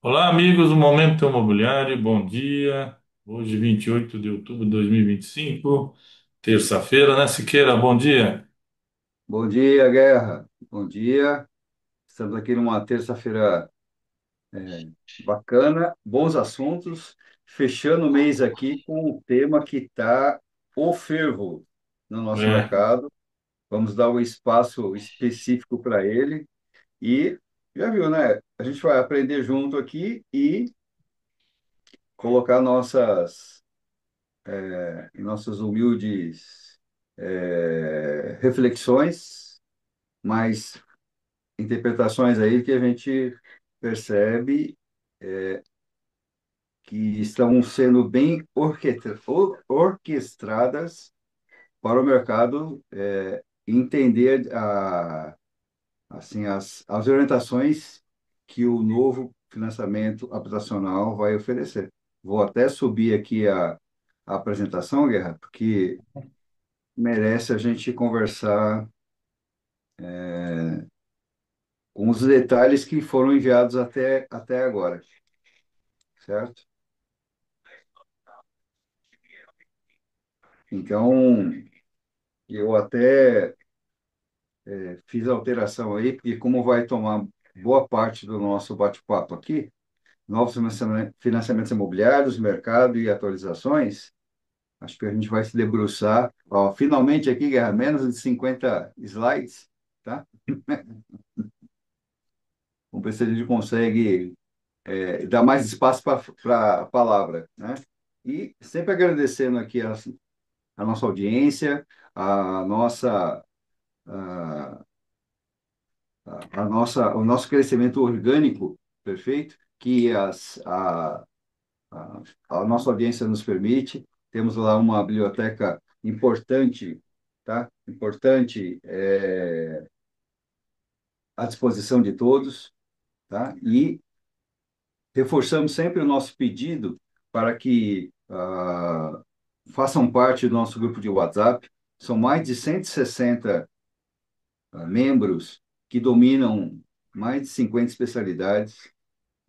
Olá, amigos do Momento Imobiliário, bom dia. Hoje, 28 de outubro de 2025, terça-feira, né, Siqueira? Bom dia. Bom dia, Guerra. Bom dia. Estamos aqui numa terça-feira bacana, bons assuntos, fechando o mês aqui com um tema que está o fervo no nosso É, mercado. Vamos dar um espaço específico para ele e já viu, né? A gente vai aprender junto aqui e colocar nossas humildes reflexões, mas interpretações aí que a gente percebe que estão sendo bem orquestradas para o mercado entender assim, as orientações que o novo financiamento habitacional vai oferecer. Vou até subir aqui a apresentação, Guerra, porque merece a gente conversar com os detalhes que foram enviados até agora, certo? Então, eu até fiz a alteração aí, porque como vai tomar boa parte do nosso bate-papo aqui, novos financiamentos imobiliários, mercado e atualizações, acho que a gente vai se debruçar. Ó, finalmente aqui, Guerra, menos de 50 slides, tá? Vamos ver se a gente consegue dar mais espaço para a palavra, né? E sempre agradecendo aqui a nossa audiência, a nossa, a, o nosso crescimento orgânico, perfeito, que a nossa audiência nos permite. Temos lá uma biblioteca importante, tá? Importante, à disposição de todos, tá? E reforçamos sempre o nosso pedido para que façam parte do nosso grupo de WhatsApp. São mais de 160 membros que dominam mais de 50 especialidades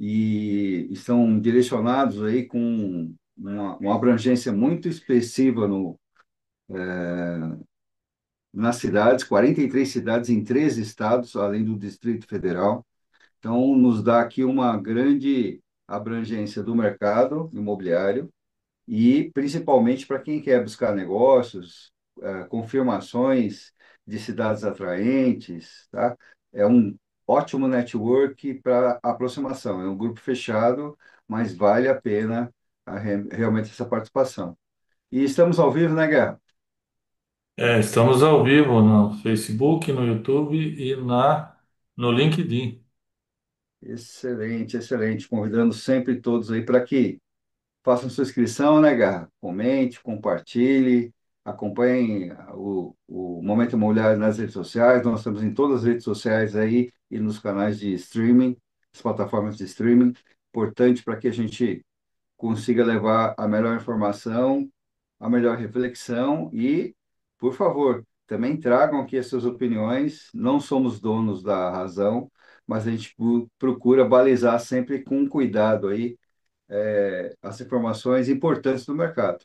e estão direcionados aí com uma abrangência muito expressiva nas cidades, 43 cidades em 13 estados, além do Distrito Federal. Então, nos dá aqui uma grande abrangência do mercado imobiliário e principalmente para quem quer buscar negócios, confirmações de cidades atraentes, tá? É um ótimo network para aproximação. É um grupo fechado, mas vale a pena realmente essa participação. E estamos ao vivo, né, Guerra? estamos ao vivo no Facebook, no YouTube e no LinkedIn. Excelente, excelente. Convidando sempre todos aí para que façam sua inscrição, né, Garra? Comente, compartilhe, acompanhem o Momento Imobiliário nas redes sociais. Nós estamos em todas as redes sociais aí e nos canais de streaming, as plataformas de streaming. Importante para que a gente consiga levar a melhor informação, a melhor reflexão e, por favor, também tragam aqui as suas opiniões. Não somos donos da razão, mas a gente procura balizar sempre com cuidado aí as informações importantes do mercado.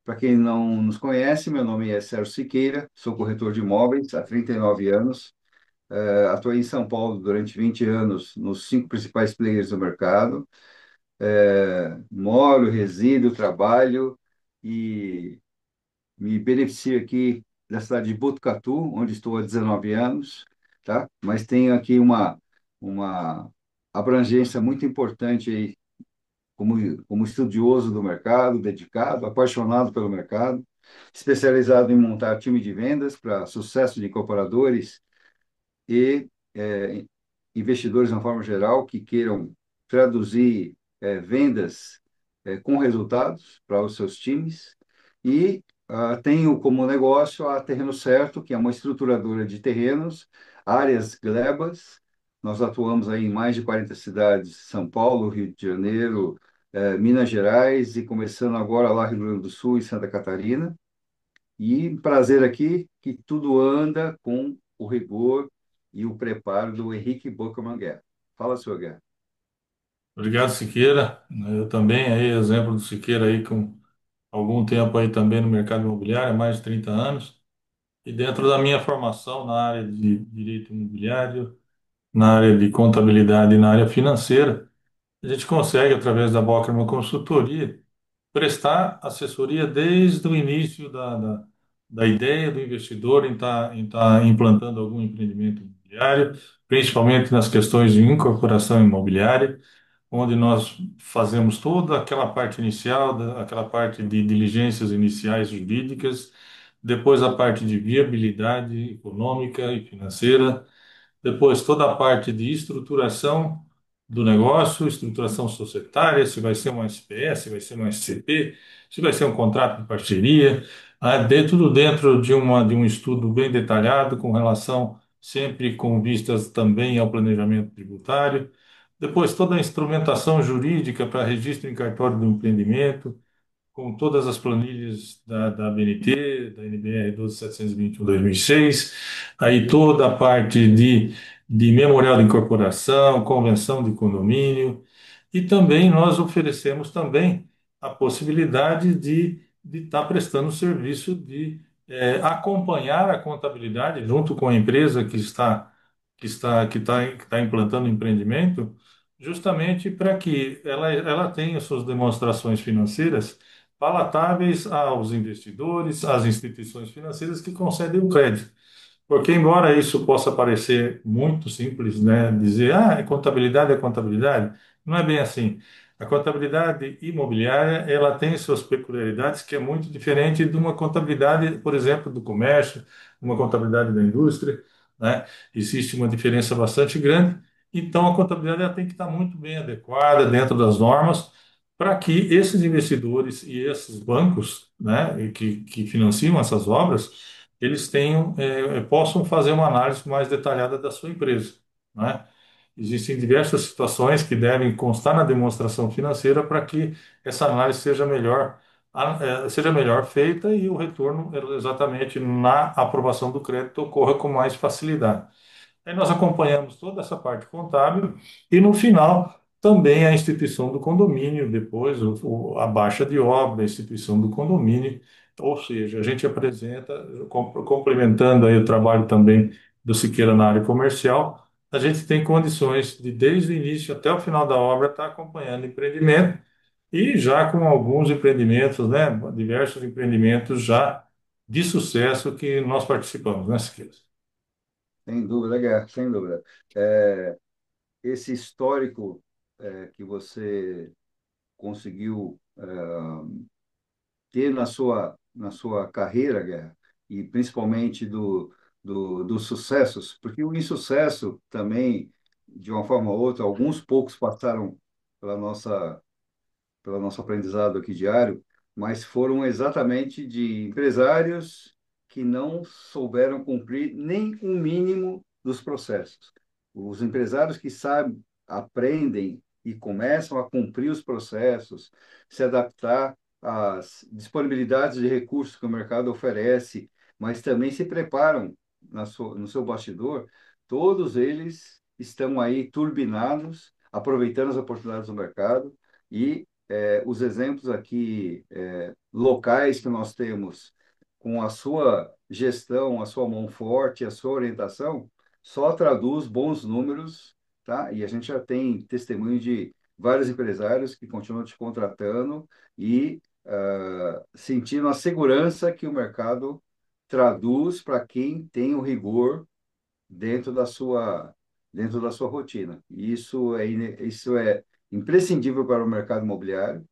Para quem não nos conhece, meu nome é Sérgio Siqueira, sou corretor de imóveis há 39 anos, atuei em São Paulo durante 20 anos nos cinco principais players do mercado, moro, resido, trabalho e me beneficio aqui da cidade de Botucatu, onde estou há 19 anos, tá? Mas tenho aqui uma abrangência muito importante aí como estudioso do mercado, dedicado, apaixonado pelo mercado, especializado em montar time de vendas para sucesso de incorporadores e investidores, de uma forma geral, que queiram traduzir vendas com resultados para os seus times. E tenho como negócio a Terreno Certo, que é uma estruturadora de terrenos, áreas glebas. Nós atuamos aí em mais de 40 cidades, São Paulo, Rio de Janeiro, Minas Gerais e começando agora lá Rio Grande do Sul e Santa Catarina. E prazer aqui que tudo anda com o rigor e o preparo do Henrique Bocaman Guerra. Fala, senhor Guerra. Obrigado, Siqueira. Eu também, aí, exemplo do Siqueira aí com algum tempo aí também no mercado imobiliário, mais de 30 anos. E dentro da minha formação na área de direito imobiliário, na área de contabilidade e na área financeira, a gente consegue, através da Bockerman Consultoria, prestar assessoria desde o início da ideia do investidor em estar implantando algum empreendimento imobiliário, principalmente nas questões de incorporação imobiliária, onde nós fazemos toda aquela parte inicial, aquela parte de diligências iniciais jurídicas, depois a parte de viabilidade econômica e financeira, depois, toda a parte de estruturação do negócio, estruturação societária, se vai ser uma SPS, se vai ser uma SCP, se vai ser um contrato de parceria, tudo dentro de um estudo bem detalhado, com relação sempre com vistas também ao planejamento tributário. Depois, toda a instrumentação jurídica para registro em cartório do empreendimento, com todas as planilhas da ABNT, da NBR 12721/2006, aí toda a parte de memorial de incorporação, convenção de condomínio, e também nós oferecemos também a possibilidade de estar prestando serviço de acompanhar a contabilidade junto com a empresa que está implantando o empreendimento, justamente para que ela tenha suas demonstrações financeiras palatáveis aos investidores, às instituições financeiras que concedem o crédito. Porque, embora isso possa parecer muito simples, né, dizer, é contabilidade, não é bem assim. A contabilidade imobiliária, ela tem suas peculiaridades, que é muito diferente de uma contabilidade, por exemplo, do comércio, uma contabilidade da indústria, né? Existe uma diferença bastante grande. Então, a contabilidade ela tem que estar muito bem adequada dentro das normas, para que esses investidores e esses bancos, né, que financiam essas obras, eles possam fazer uma análise mais detalhada da sua empresa, né? Existem diversas situações que devem constar na demonstração financeira para que essa análise seja melhor feita e o retorno exatamente na aprovação do crédito ocorra com mais facilidade. Aí nós acompanhamos toda essa parte contábil e, no final, também a instituição do condomínio, depois a baixa de obra, a instituição do condomínio, ou seja, a gente apresenta, complementando aí o trabalho também do Siqueira na área comercial, a gente tem condições de, desde o início até o final da obra, estar acompanhando o empreendimento e já com alguns empreendimentos, né, diversos empreendimentos já de sucesso que nós participamos, né, Siqueira? Sem dúvida, Guerra, sem dúvida. É, esse histórico que você conseguiu ter na sua carreira, Guerra, e principalmente dos sucessos, porque o insucesso também, de uma forma ou outra, alguns poucos passaram pela pelo nosso aprendizado aqui diário, mas foram exatamente de empresários que não souberam cumprir nem o mínimo dos processos. Os empresários que sabem, aprendem e começam a cumprir os processos, se adaptar às disponibilidades de recursos que o mercado oferece, mas também se preparam no seu bastidor, todos eles estão aí turbinados, aproveitando as oportunidades do mercado e os exemplos aqui locais que nós temos com a sua gestão, a sua mão forte, a sua orientação, só traduz bons números, tá? E a gente já tem testemunho de vários empresários que continuam te contratando e sentindo a segurança que o mercado traduz para quem tem o rigor dentro dentro da sua rotina. E isso é imprescindível para o mercado imobiliário,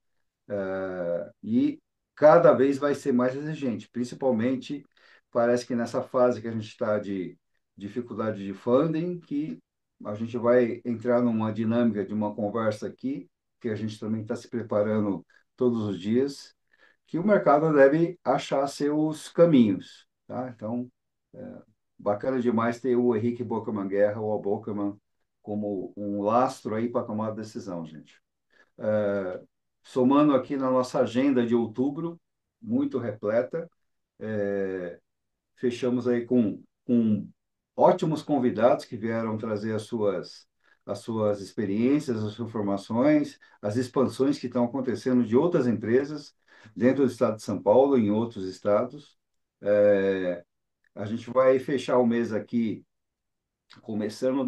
e cada vez vai ser mais exigente, principalmente parece que nessa fase que a gente está de dificuldade de funding, que a gente vai entrar numa dinâmica de uma conversa aqui, que a gente também está se preparando todos os dias, que o mercado deve achar seus caminhos, tá? Então, bacana demais ter o Henrique Bokerman Guerra, ou a Bokerman, como um lastro aí para tomar decisão, gente. É, somando aqui na nossa agenda de outubro, muito repleta, fechamos aí com ótimos convidados que vieram trazer as suas experiências, as suas informações, as expansões que estão acontecendo de outras empresas dentro do estado de São Paulo e em outros estados. É, a gente vai fechar o mês aqui, começando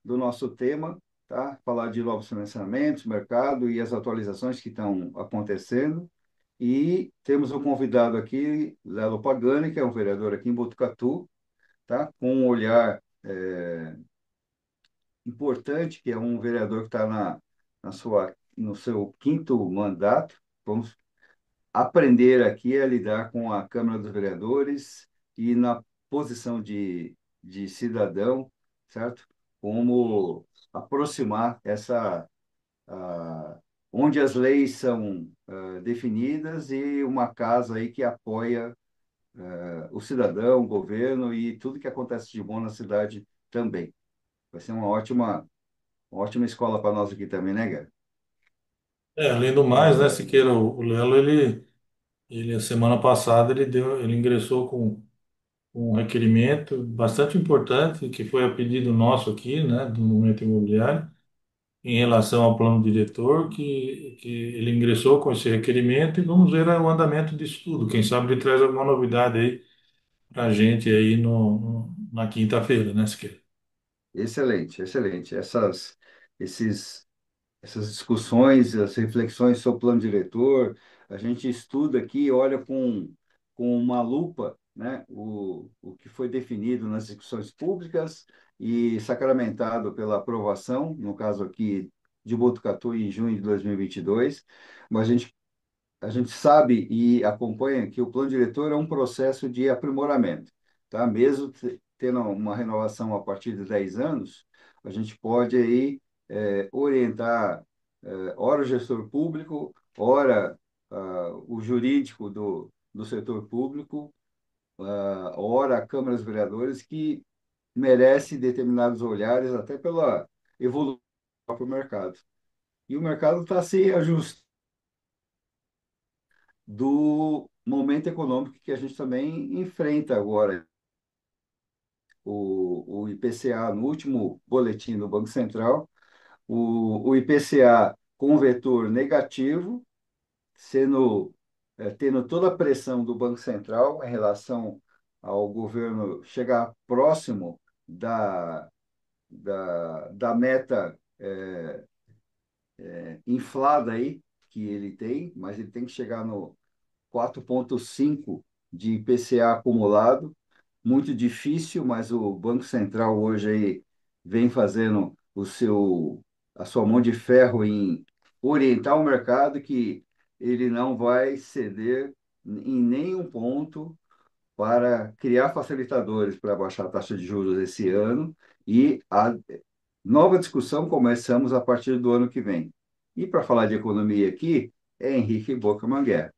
do nosso tema, tá? Falar de novos financiamentos, mercado e as atualizações que estão acontecendo. E temos um convidado aqui, Lelo Pagani, que é um vereador aqui em Botucatu, tá? Com um olhar importante, que é um vereador que está no seu quinto mandato. Vamos aprender aqui a lidar com a Câmara dos Vereadores e na posição de cidadão, certo? Como aproximar onde as leis são definidas e uma casa aí que apoia o cidadão, o governo e tudo que acontece de bom na cidade também. Vai ser uma ótima escola para nós aqui também, né, Gary? Além do mais, né, Siqueira, o Lelo, a semana passada, ele ingressou com um requerimento bastante importante, que foi a pedido nosso aqui, né, do Momento Imobiliário, em relação ao plano diretor, que ele ingressou com esse requerimento e vamos ver o andamento disso tudo. Quem sabe ele traz alguma novidade aí para a gente aí na quinta-feira, né, Siqueira? Excelente, excelente. Esses essas discussões, as reflexões sobre o plano diretor, a gente estuda aqui, olha com uma lupa, né, o que foi definido nas discussões públicas e sacramentado pela aprovação, no caso aqui de Botucatu em junho de 2022, mas a gente sabe e acompanha que o plano diretor é um processo de aprimoramento, tá? Mesmo tendo uma renovação a partir de 10 anos, a gente pode aí orientar, ora o gestor público, ora o jurídico do setor público, ora a Câmara dos Vereadores, que merece determinados olhares até pela evolução do próprio mercado. E o mercado está se ajustando do momento econômico que a gente também enfrenta agora. O IPCA, no último boletim do Banco Central, o IPCA com vetor negativo, sendo, tendo toda a pressão do Banco Central em relação ao governo chegar próximo da meta inflada aí que ele tem, mas ele tem que chegar no 4,5 de IPCA acumulado, muito difícil, mas o Banco Central hoje aí vem fazendo a sua mão de ferro em orientar o mercado que ele não vai ceder em nenhum ponto para criar facilitadores para baixar a taxa de juros esse ano e a nova discussão começamos a partir do ano que vem. E para falar de economia aqui, é Henrique Bocamanguer.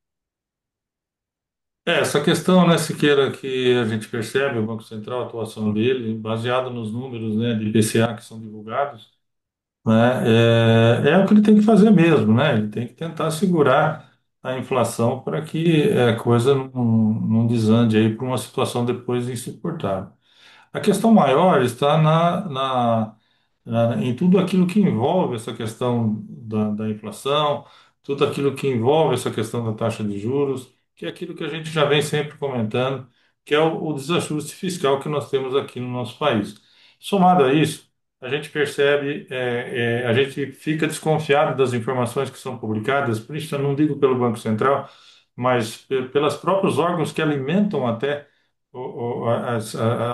Essa questão, né, Siqueira, que a gente percebe, o Banco Central, a atuação dele, baseado nos números, né, de IPCA que são divulgados, né, é o que ele tem que fazer mesmo, né? Ele tem que tentar segurar a inflação para que a coisa não desande aí para uma situação depois insuportável. A questão maior está em tudo aquilo que envolve essa questão da inflação, tudo aquilo que envolve essa questão da taxa de juros, que é aquilo que a gente já vem sempre comentando, que é o desajuste fiscal que nós temos aqui no nosso país. Somado a isso, a gente percebe, a gente fica desconfiado das informações que são publicadas, por isso eu não digo pelo Banco Central, mas pelos próprios órgãos que alimentam até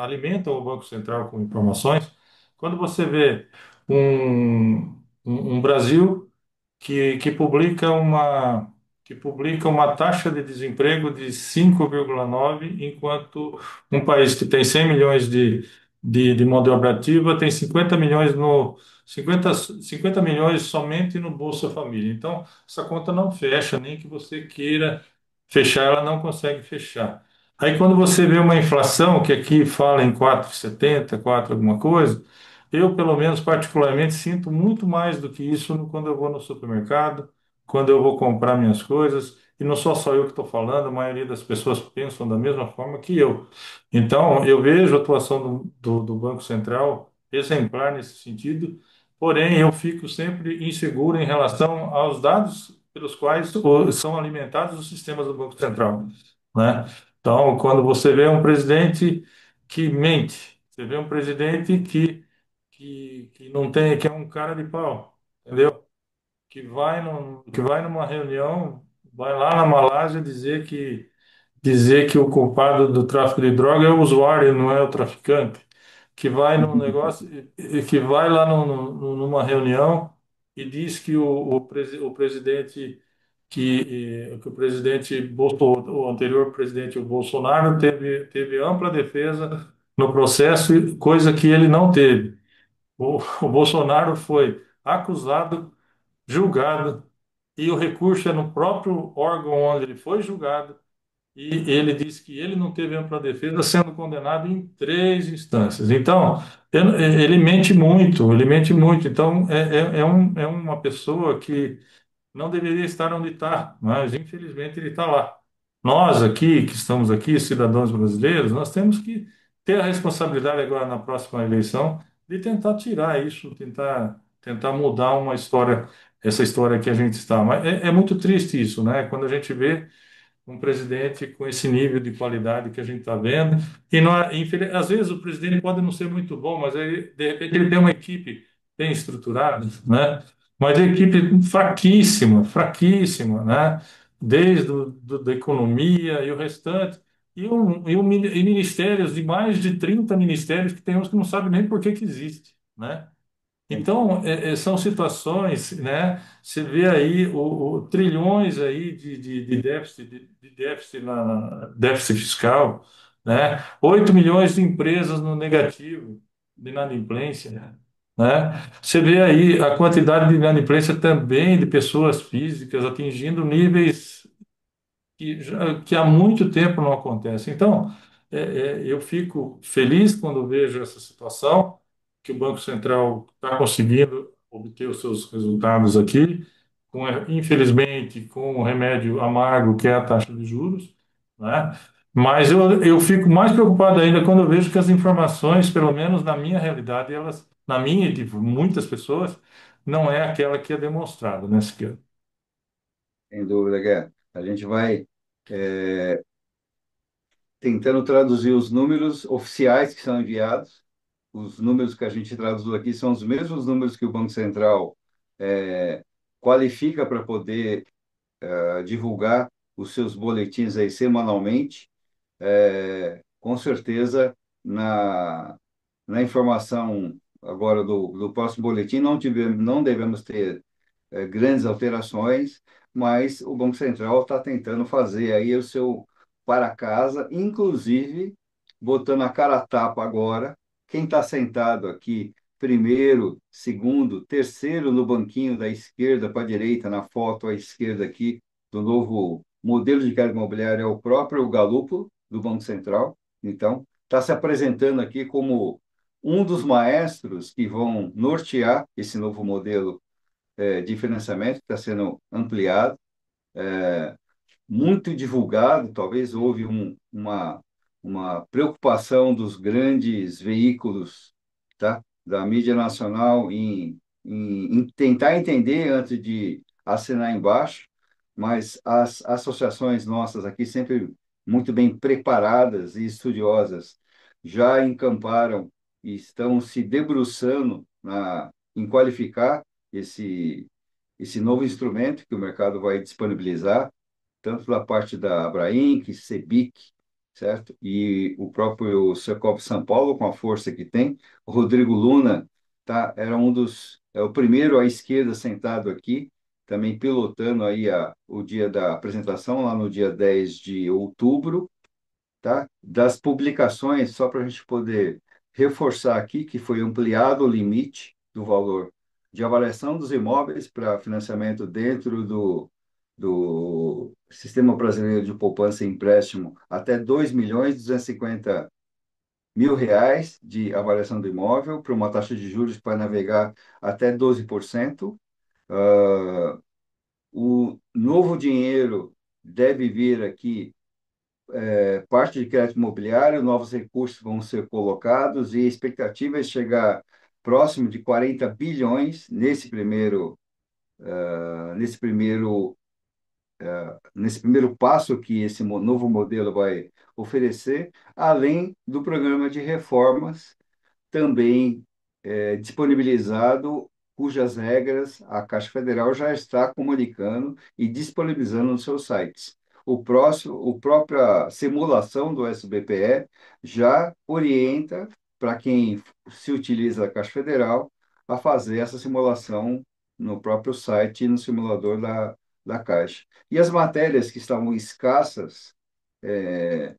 alimentam o Banco Central com informações. Quando você vê um Brasil que publica uma taxa de desemprego de 5,9, enquanto um país que tem 100 milhões de mão de obra ativa tem 50 milhões 50 milhões somente no Bolsa Família. Então, essa conta não fecha, nem que você queira fechar, ela não consegue fechar. Aí, quando você vê uma inflação, que aqui fala em 4,70, 4 alguma coisa, eu, pelo menos, particularmente, sinto muito mais do que isso quando eu vou no supermercado, quando eu vou comprar minhas coisas. E não sou só eu que estou falando, a maioria das pessoas pensam da mesma forma que eu. Então, eu vejo a atuação do Banco Central exemplar nesse sentido, porém eu fico sempre inseguro em relação aos dados pelos quais são alimentados os sistemas do Banco Central, né? Então, quando você vê um presidente que mente, você vê um presidente que não tem, que é um cara de pau, entendeu? Que vai numa reunião, vai lá na Malásia dizer que o culpado do tráfico de droga é o usuário, não é o traficante, que vai num negócio, que vai lá numa reunião e diz que o presidente que o presidente o anterior presidente, o Bolsonaro, teve ampla defesa no processo, coisa que ele não teve. O Bolsonaro foi acusado, julgado, e o recurso é no próprio órgão onde ele foi julgado, e ele disse que ele não teve ampla defesa, sendo condenado em três instâncias. Então, ele mente muito, ele mente muito. Então, é uma pessoa que não deveria estar onde está, mas infelizmente ele está lá. Nós aqui, que estamos aqui, cidadãos brasileiros, nós temos que ter a responsabilidade agora na próxima eleição de tentar tirar isso, tentar mudar uma história, essa história que a gente está. Mas é muito triste isso, né? Quando a gente vê um presidente com esse nível de qualidade que a gente está vendo. E não, às vezes o presidente pode não ser muito bom, mas aí, de repente ele tem uma equipe bem estruturada, né? Mas a equipe fraquíssima, fraquíssima, né? Desde da economia e o restante. E ministérios, de mais de 30 ministérios, que tem uns que não sabem nem por que que existe, né? Então, são situações, né? Você vê aí o trilhões aí de déficit, déficit fiscal, né? 8 milhões de empresas no negativo de inadimplência, né? Você vê aí a quantidade de inadimplência também de pessoas físicas atingindo níveis que há muito tempo não acontece. Então, eu fico feliz quando vejo essa situação, que o Banco Central está conseguindo obter os seus resultados aqui, infelizmente, com o remédio amargo que é a taxa de juros, né? Mas eu fico mais preocupado ainda quando eu vejo que as informações, pelo menos na minha realidade, elas, na minha e de muitas pessoas, não é aquela que é demonstrada, né, Siqueira? Sem dúvida, Guerra. A gente vai tentando traduzir os números oficiais que são enviados. Os números que a gente traduz aqui são os mesmos números que o Banco Central eh, qualifica para poder divulgar os seus boletins aí semanalmente. Com certeza, na informação agora do próximo boletim, não devemos ter grandes alterações, mas o Banco Central está tentando fazer aí o seu para casa, inclusive botando a cara a tapa agora. Quem está sentado aqui, primeiro, segundo, terceiro no banquinho da esquerda para a direita, na foto à esquerda aqui, do novo modelo de crédito imobiliário, é o próprio Galupo, do Banco Central. Então, está se apresentando aqui como um dos maestros que vão nortear esse novo modelo de financiamento que está sendo ampliado, muito divulgado. Talvez houve uma preocupação dos grandes veículos, tá, da mídia nacional em tentar entender antes de assinar embaixo, mas as associações nossas aqui, sempre muito bem preparadas e estudiosas, já encamparam e estão se debruçando em qualificar esse novo instrumento que o mercado vai disponibilizar, tanto da parte da Abrainc, Sebic, certo? E o próprio Secop São Paulo, com a força que tem. O Rodrigo Luna era é o primeiro à esquerda sentado aqui, também pilotando aí o dia da apresentação, lá no dia 10 de outubro, tá? Das publicações, só para a gente poder reforçar aqui que foi ampliado o limite do valor de avaliação dos imóveis para financiamento dentro do Sistema Brasileiro de Poupança e Empréstimo até 2.250.000 reais de avaliação do imóvel, para uma taxa de juros para navegar até 12%. O novo dinheiro deve vir aqui parte de crédito imobiliário, novos recursos vão ser colocados e a expectativa é chegar próximo de 40 bilhões nesse primeiro nesse primeiro passo que esse novo modelo vai oferecer, além do programa de reformas também disponibilizado, cujas regras a Caixa Federal já está comunicando e disponibilizando nos seus sites. O própria simulação do SBPE já orienta para quem se utiliza a Caixa Federal a fazer essa simulação no próprio site e no simulador da Caixa. E as matérias que estavam escassas, é,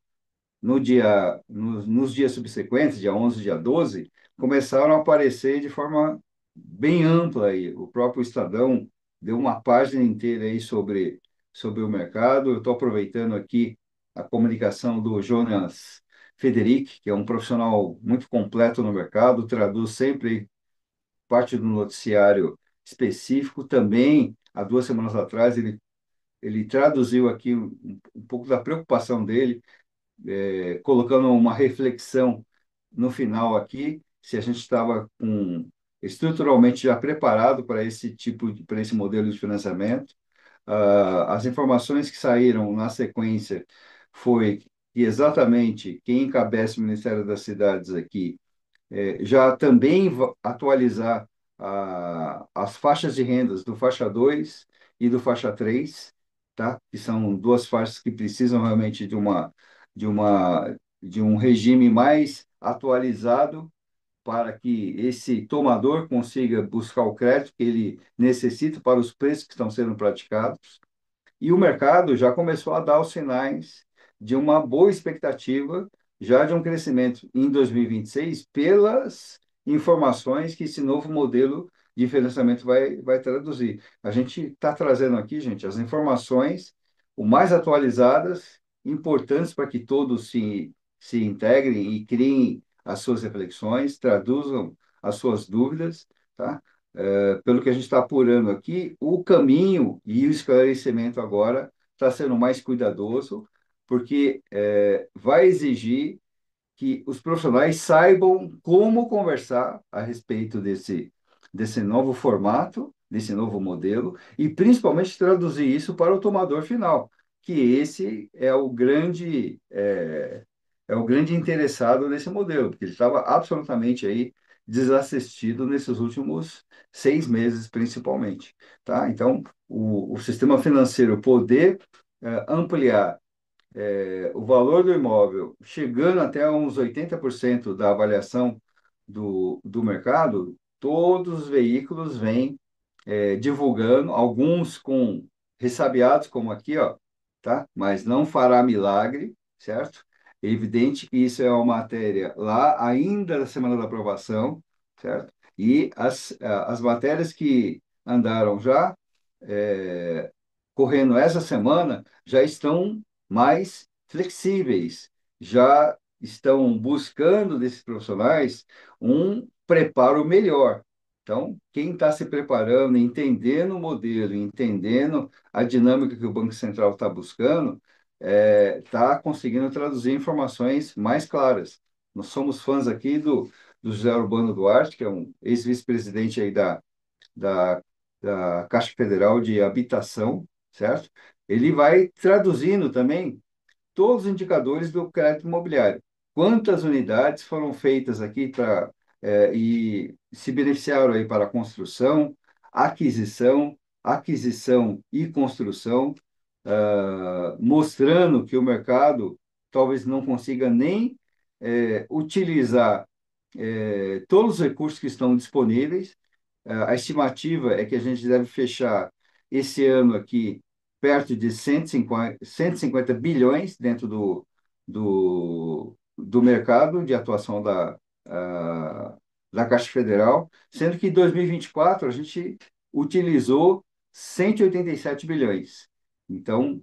no dia, nos dias subsequentes, dia 11, dia 12, começaram a aparecer de forma bem ampla aí. O próprio Estadão deu uma página inteira aí sobre o mercado. Eu estou aproveitando aqui a comunicação do Jonas Federic, que é um profissional muito completo no mercado, traduz sempre parte do noticiário específico. Também, há 2 semanas atrás, ele traduziu aqui um pouco da preocupação dele colocando uma reflexão no final aqui, se a gente estava estruturalmente já preparado para para esse modelo de financiamento. As informações que saíram na sequência foi que exatamente quem encabeça o Ministério das Cidades aqui já também atualizar as faixas de rendas do faixa 2 e do faixa 3, tá? Que são duas faixas que precisam realmente de uma, de um regime mais atualizado para que esse tomador consiga buscar o crédito que ele necessita para os preços que estão sendo praticados. E o mercado já começou a dar os sinais de uma boa expectativa, já de um crescimento em 2026, pelas informações que esse novo modelo de financiamento vai traduzir. A gente está trazendo aqui, gente, as informações o mais atualizadas, importantes para que todos se integrem e criem as suas reflexões, traduzam as suas dúvidas, tá? Pelo que a gente está apurando aqui, o caminho e o esclarecimento agora está sendo mais cuidadoso, porque vai exigir que os profissionais saibam como conversar a respeito desse novo formato, desse novo modelo, e principalmente traduzir isso para o tomador final, que esse é o grande interessado nesse modelo, porque ele estava absolutamente aí desassistido nesses últimos 6 meses, principalmente, tá? Então, o sistema financeiro poder ampliar o valor do imóvel chegando até uns 80% da avaliação do mercado, todos os veículos vêm divulgando, alguns com ressabiados, como aqui, ó, tá? Mas não fará milagre, certo? É evidente que isso é uma matéria lá ainda da semana da aprovação, certo? E as matérias que andaram já é, correndo essa semana já estão mais flexíveis, já estão buscando desses profissionais um preparo melhor. Então, quem está se preparando, entendendo o modelo, entendendo a dinâmica que o Banco Central está buscando, está conseguindo traduzir informações mais claras. Nós somos fãs aqui do José Urbano Duarte, que é um ex-vice-presidente aí da, da Caixa Federal de Habitação, certo? Ele vai traduzindo também todos os indicadores do crédito imobiliário. Quantas unidades foram feitas aqui e se beneficiaram aí para construção, aquisição e construção, mostrando que o mercado talvez não consiga nem utilizar todos os recursos que estão disponíveis. A estimativa é que a gente deve fechar esse ano aqui perto de 150 bilhões dentro do mercado de atuação da Caixa Federal, sendo que em 2024 a gente utilizou 187 bilhões. Então,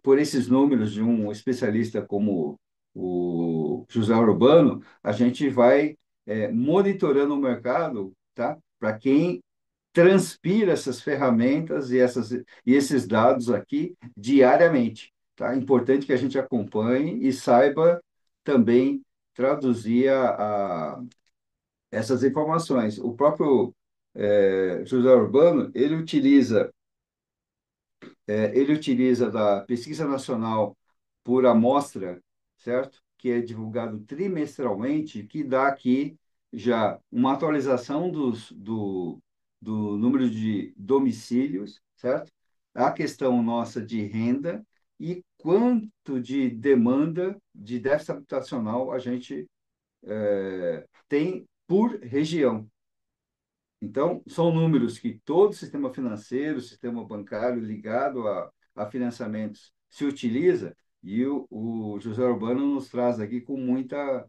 por esses números de um especialista como o José Urbano, a gente vai monitorando o mercado, tá? Para quem transpira essas ferramentas e esses dados aqui diariamente, tá? É importante que a gente acompanhe e saiba também traduzir essas informações. O próprio José Urbano, ele utiliza da Pesquisa Nacional por Amostra, certo? Que é divulgado trimestralmente, que dá aqui já uma atualização do número de domicílios, certo? A questão nossa de renda e quanto de demanda de déficit habitacional a gente tem por região. Então, são números que todo o sistema financeiro, o sistema bancário ligado a financiamentos se utiliza, e o José Urbano nos traz aqui com muita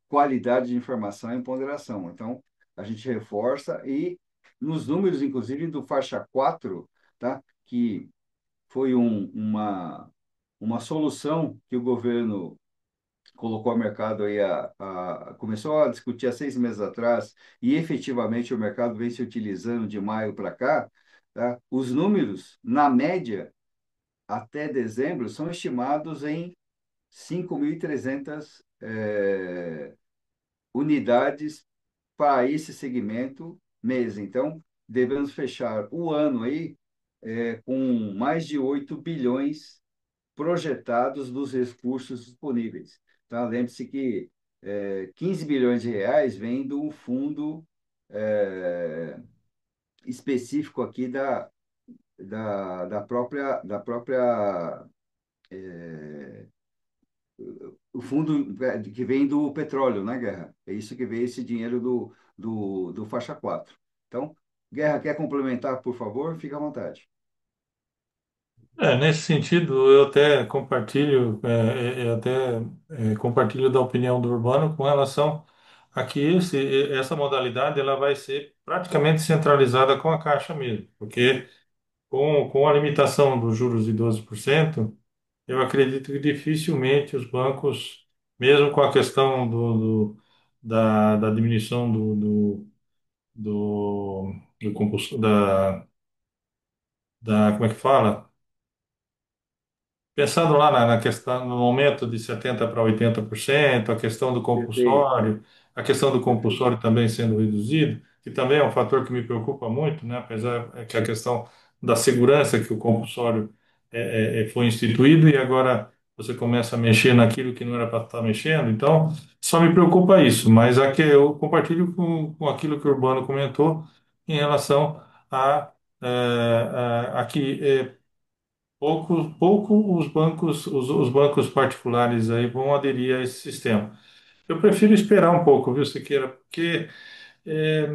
qualidade de informação e ponderação. Então, a gente reforça e nos números, inclusive, do faixa 4, tá? Que foi uma solução que o governo colocou o mercado aí começou a discutir há 6 meses atrás e efetivamente o mercado vem se utilizando de maio para cá, tá? Os números, na média, até dezembro, são estimados em 5.300 unidades para esse segmento mês. Então, devemos fechar o ano aí com mais de 8 bilhões projetados dos recursos disponíveis. Tá? Lembre-se que 15 bilhões de reais vem do fundo é, específico aqui da própria o fundo que vem do petróleo, né, Guerra? É isso que vem esse dinheiro do faixa 4. Então, Guerra, quer complementar, por favor? Fica à vontade. Nesse sentido, eu até compartilho, compartilho da opinião do Urbano com relação a que essa modalidade ela vai ser praticamente centralizada com a Caixa mesmo, porque com a limitação dos juros de 12%, eu acredito que dificilmente os bancos, mesmo com a questão da diminuição do compulso, como é que fala? Pensando lá na questão, no aumento de 70% para 80%, a questão do Perfeito, compulsório, a questão do perfeito. compulsório também sendo reduzido, que também é um fator que me preocupa muito, né? Apesar que a questão da segurança que o compulsório foi instituído e agora você começa a mexer naquilo que não era para estar mexendo, então só me preocupa isso, mas aqui eu compartilho com aquilo que o Urbano comentou em relação a que pouco os bancos particulares aí vão aderir a esse sistema. Eu prefiro esperar um pouco, viu, Siqueira, porque é,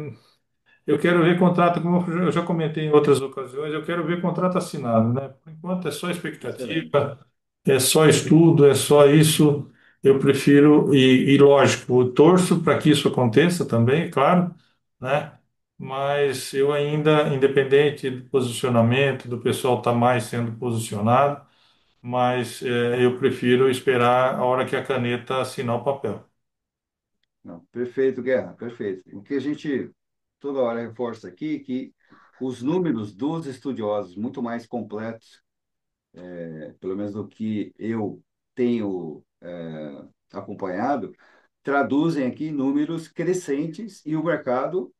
eu quero ver contrato, como eu já comentei em outras ocasiões, eu quero ver contrato assinado, né? Por enquanto é só Excelente. expectativa, é só estudo, é só isso. Eu prefiro, e lógico, eu torço para que isso aconteça também, claro, né? Mas eu ainda, independente do posicionamento, do pessoal estar mais sendo posicionado, mas eu prefiro esperar a hora que a caneta assinar o papel. Não, perfeito, Guerra, perfeito. O que a gente toda hora reforça aqui que os números dos estudiosos muito mais completos, pelo menos do que eu tenho acompanhado, traduzem aqui números crescentes e o mercado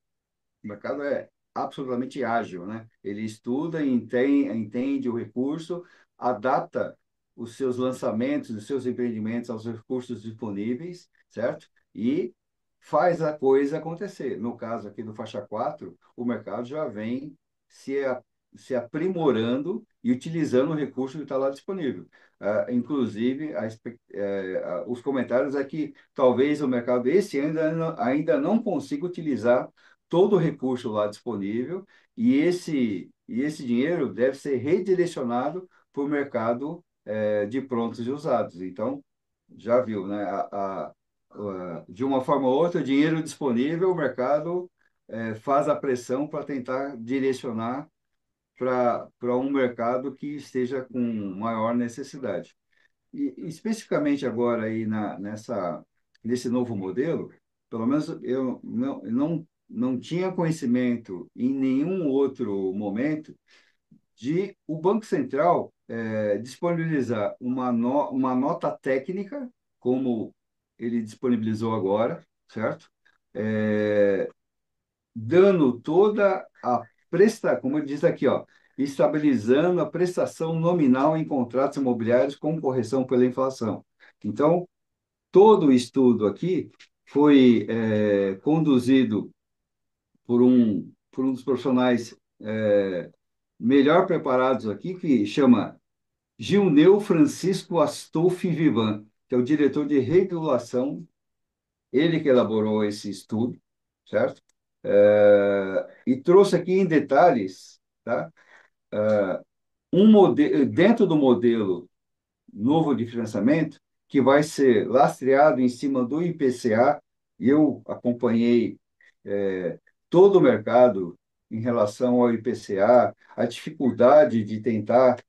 é absolutamente ágil, né? Ele estuda, entende o recurso, adapta os seus lançamentos, os seus empreendimentos aos recursos disponíveis, certo? E faz a coisa acontecer. No caso aqui do faixa 4, o mercado já vem se, a- se aprimorando e utilizando o recurso que está lá disponível. Inclusive, os comentários é que talvez o mercado esse ainda não consiga utilizar todo o recurso lá disponível e esse dinheiro deve ser redirecionado para o mercado de prontos e usados. Então, já viu, né? De uma forma ou outra, dinheiro disponível, o mercado faz a pressão para tentar direcionar para um mercado que esteja com maior necessidade. E especificamente agora aí nesse novo modelo, pelo menos eu não tinha conhecimento em nenhum outro momento de o Banco Central disponibilizar uma nota técnica, como ele disponibilizou agora, certo? É, dando toda a como diz aqui, ó, estabilizando a prestação nominal em contratos imobiliários com correção pela inflação. Então, todo o estudo aqui foi conduzido por um dos profissionais melhor preparados aqui, que chama Gilneu Francisco Astolfi Vivan, que é o diretor de regulação, ele que elaborou esse estudo, certo? E trouxe aqui em detalhes, tá? Um modelo, dentro do modelo novo de financiamento, que vai ser lastreado em cima do IPCA, e eu acompanhei todo o mercado em relação ao IPCA, a dificuldade de tentar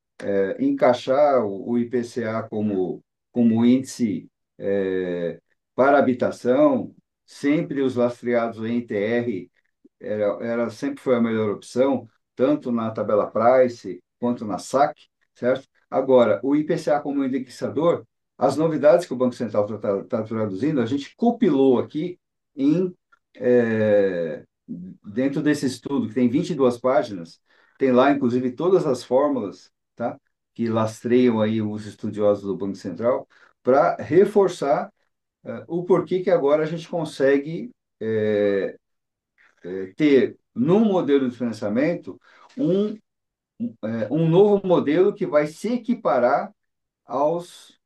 encaixar o IPCA como índice para habitação, sempre os lastreados em TR sempre foi a melhor opção, tanto na tabela Price quanto na SAC, certo? Agora, o IPCA como indexador, as novidades que o Banco Central está traduzindo, a gente compilou aqui em, dentro desse estudo, que tem 22 páginas, tem lá, inclusive, todas as fórmulas, tá? Que lastreiam aí os estudiosos do Banco Central, para reforçar o porquê que agora a gente consegue ter, no modelo de financiamento, um, um novo modelo que vai se equiparar aos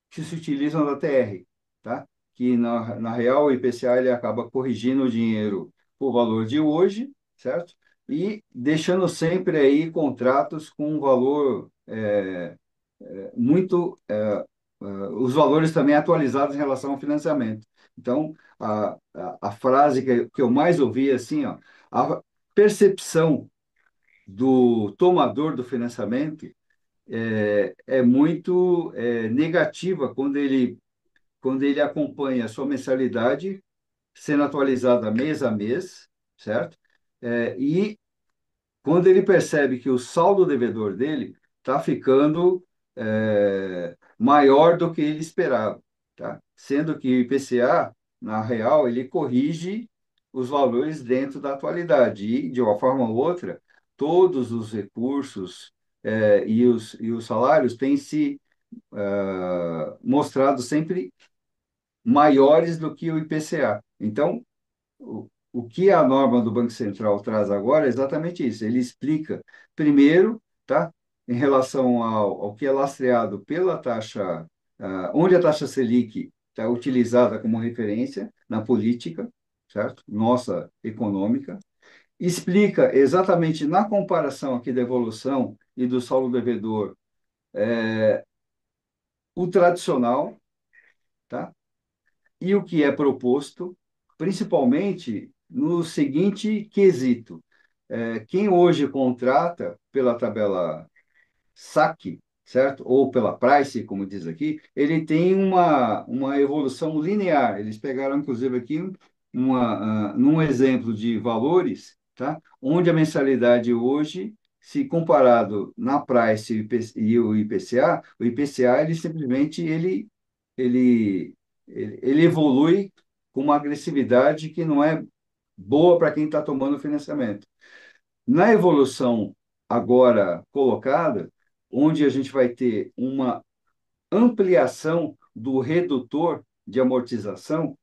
que se utilizam da TR, tá? Que na real o IPCA ele acaba corrigindo o dinheiro por valor de hoje, certo? E deixando sempre aí contratos com um valor muito os valores também atualizados em relação ao financiamento. Então, a frase que eu mais ouvi é assim, ó, a percepção do tomador do financiamento é muito negativa quando ele acompanha a sua mensalidade sendo atualizada mês a mês, certo? E quando ele percebe que o saldo devedor dele está ficando maior do que ele esperava, tá? Sendo que o IPCA, na real, ele corrige os valores dentro da atualidade e, de uma forma ou outra, todos os recursos e os salários têm se mostrado sempre maiores do que o IPCA. Então, o que a norma do Banco Central traz agora é exatamente isso. Ele explica, primeiro, tá, em relação ao que é lastreado pela taxa, onde a taxa Selic está utilizada como referência na política, certo? Nossa econômica. Explica exatamente na comparação aqui da evolução e do saldo devedor o tradicional, tá? E o que é proposto, principalmente no seguinte quesito: quem hoje contrata pela tabela SAC, certo? Ou pela Price, como diz aqui, ele tem uma evolução linear. Eles pegaram, inclusive, aqui num exemplo de valores, tá? Onde a mensalidade hoje, se comparado na Price e o IPCA, o IPCA ele simplesmente ele, ele evolui com uma agressividade que não é boa para quem está tomando financiamento. Na evolução agora colocada, onde a gente vai ter uma ampliação do redutor de amortização,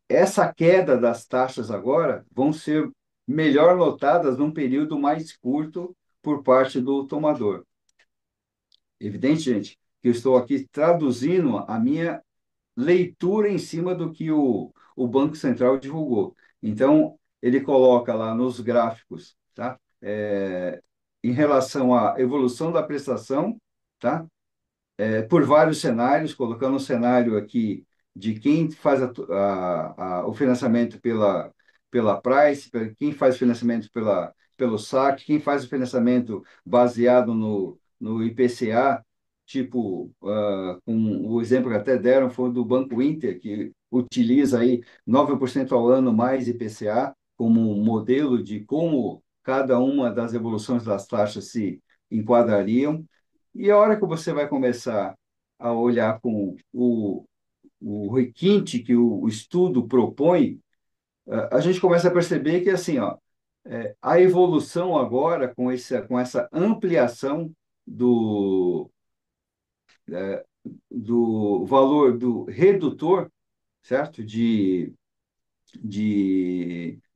essa queda das taxas agora vão ser melhor notadas num período mais curto por parte do tomador. Evidente, gente, que eu estou aqui traduzindo a minha leitura em cima do que o Banco Central divulgou. Então, ele coloca lá nos gráficos, tá? Em relação à evolução da prestação, tá? Por vários cenários, colocando um cenário aqui de quem faz o financiamento pela Price, quem faz o financiamento pelo SAC, quem faz o financiamento baseado no IPCA, tipo, com o exemplo que até deram foi do Banco Inter, que utiliza aí 9% ao ano mais IPCA como modelo de como cada uma das evoluções das taxas se enquadrariam. E a hora que você vai começar a olhar com o requinte que o estudo propõe, a gente começa a perceber que, assim, ó, a evolução agora, com essa ampliação do, do valor do redutor, certo?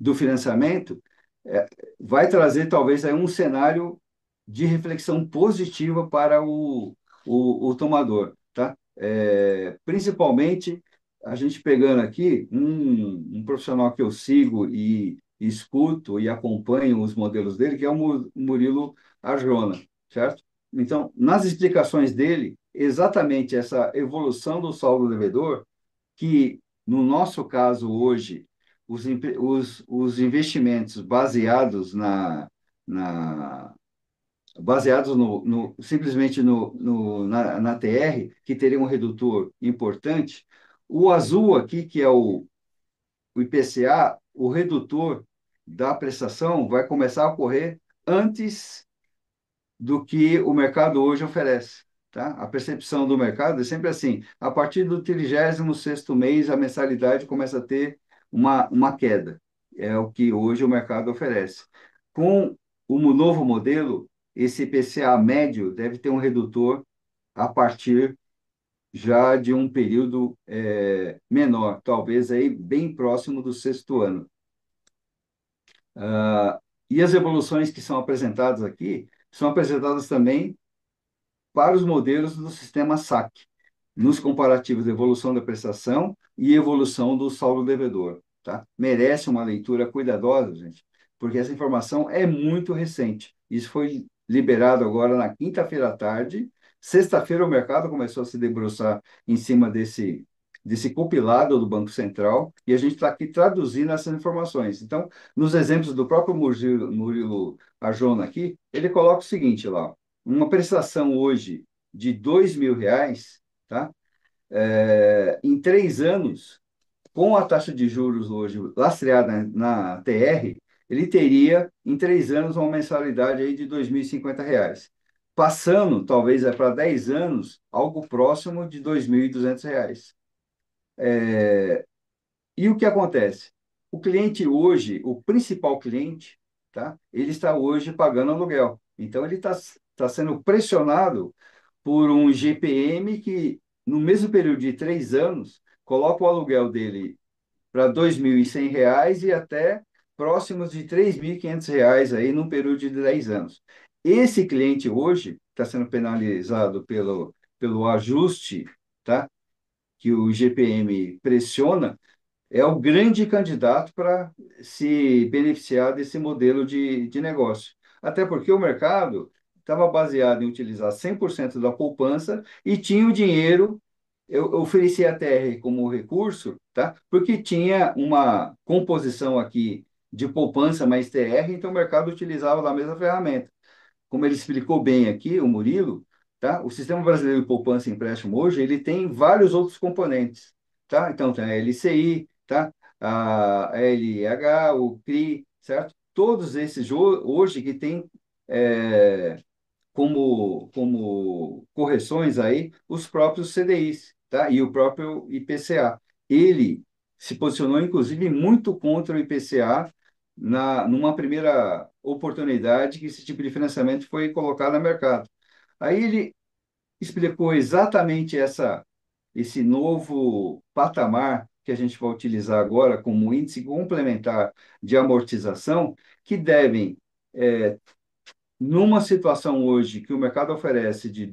Do financiamento, é, vai trazer talvez aí um cenário de reflexão positiva para o tomador, tá? Principalmente a gente pegando aqui um profissional que eu sigo e escuto e acompanho os modelos dele, que é o Murilo Arjona, certo? Então, nas explicações dele, exatamente essa evolução do saldo devedor, que no nosso caso hoje, os investimentos baseados na baseados simplesmente na TR, que teria um redutor importante, o azul aqui, que é o IPCA, o redutor da prestação vai começar a ocorrer antes do que o mercado hoje oferece, tá? A percepção do mercado é sempre assim, a partir do 36º mês, a mensalidade começa a ter uma queda. É o que hoje o mercado oferece. Com o novo modelo, esse IPCA médio deve ter um redutor a partir já de um período menor, talvez aí bem próximo do sexto ano. Ah, e as evoluções que são apresentadas aqui são apresentadas também para os modelos do sistema SAC, nos comparativos de evolução da prestação e evolução do saldo devedor, tá? Merece uma leitura cuidadosa, gente, porque essa informação é muito recente. Isso foi liberado agora na quinta-feira à tarde. Sexta-feira o mercado começou a se debruçar em cima desse compilado do Banco Central e a gente está aqui traduzindo essas informações. Então, nos exemplos do próprio Murilo Arjona aqui, ele coloca o seguinte lá: uma prestação hoje de R$ 2.000, tá? Em 3 anos, com a taxa de juros hoje lastreada na TR, ele teria, em 3 anos, uma mensalidade aí de R$ 2.050. Passando, talvez, para 10 anos, algo próximo de R$ 2.200. E o que acontece? O cliente hoje, o principal cliente, tá? Ele está hoje pagando aluguel. Então, ele está sendo pressionado por um GPM que, no mesmo período de 3 anos, coloca o aluguel dele para R$ 2.100 e até próximos de R$ 3.500 aí num período de 10 anos. Esse cliente hoje está sendo penalizado pelo ajuste, tá? Que o GPM pressiona, é o grande candidato para se beneficiar desse modelo de negócio. Até porque o mercado estava baseado em utilizar 100% da poupança e tinha o dinheiro, eu ofereci a TR como recurso, tá? Porque tinha uma composição aqui de poupança mais TR, então o mercado utilizava da mesma ferramenta. Como ele explicou bem aqui, o Murilo, tá? O Sistema Brasileiro de Poupança e Empréstimo hoje, ele tem vários outros componentes, tá? Então, tem a LCI, tá? A LH, o CRI, certo? Todos esses hoje que tem como correções aí os próprios CDIs, tá? E o próprio IPCA. Ele se posicionou, inclusive, muito contra o IPCA numa primeira oportunidade que esse tipo de financiamento foi colocado no mercado. Aí ele explicou exatamente esse novo patamar que a gente vai utilizar agora como índice complementar de amortização, que devem numa situação hoje que o mercado oferece de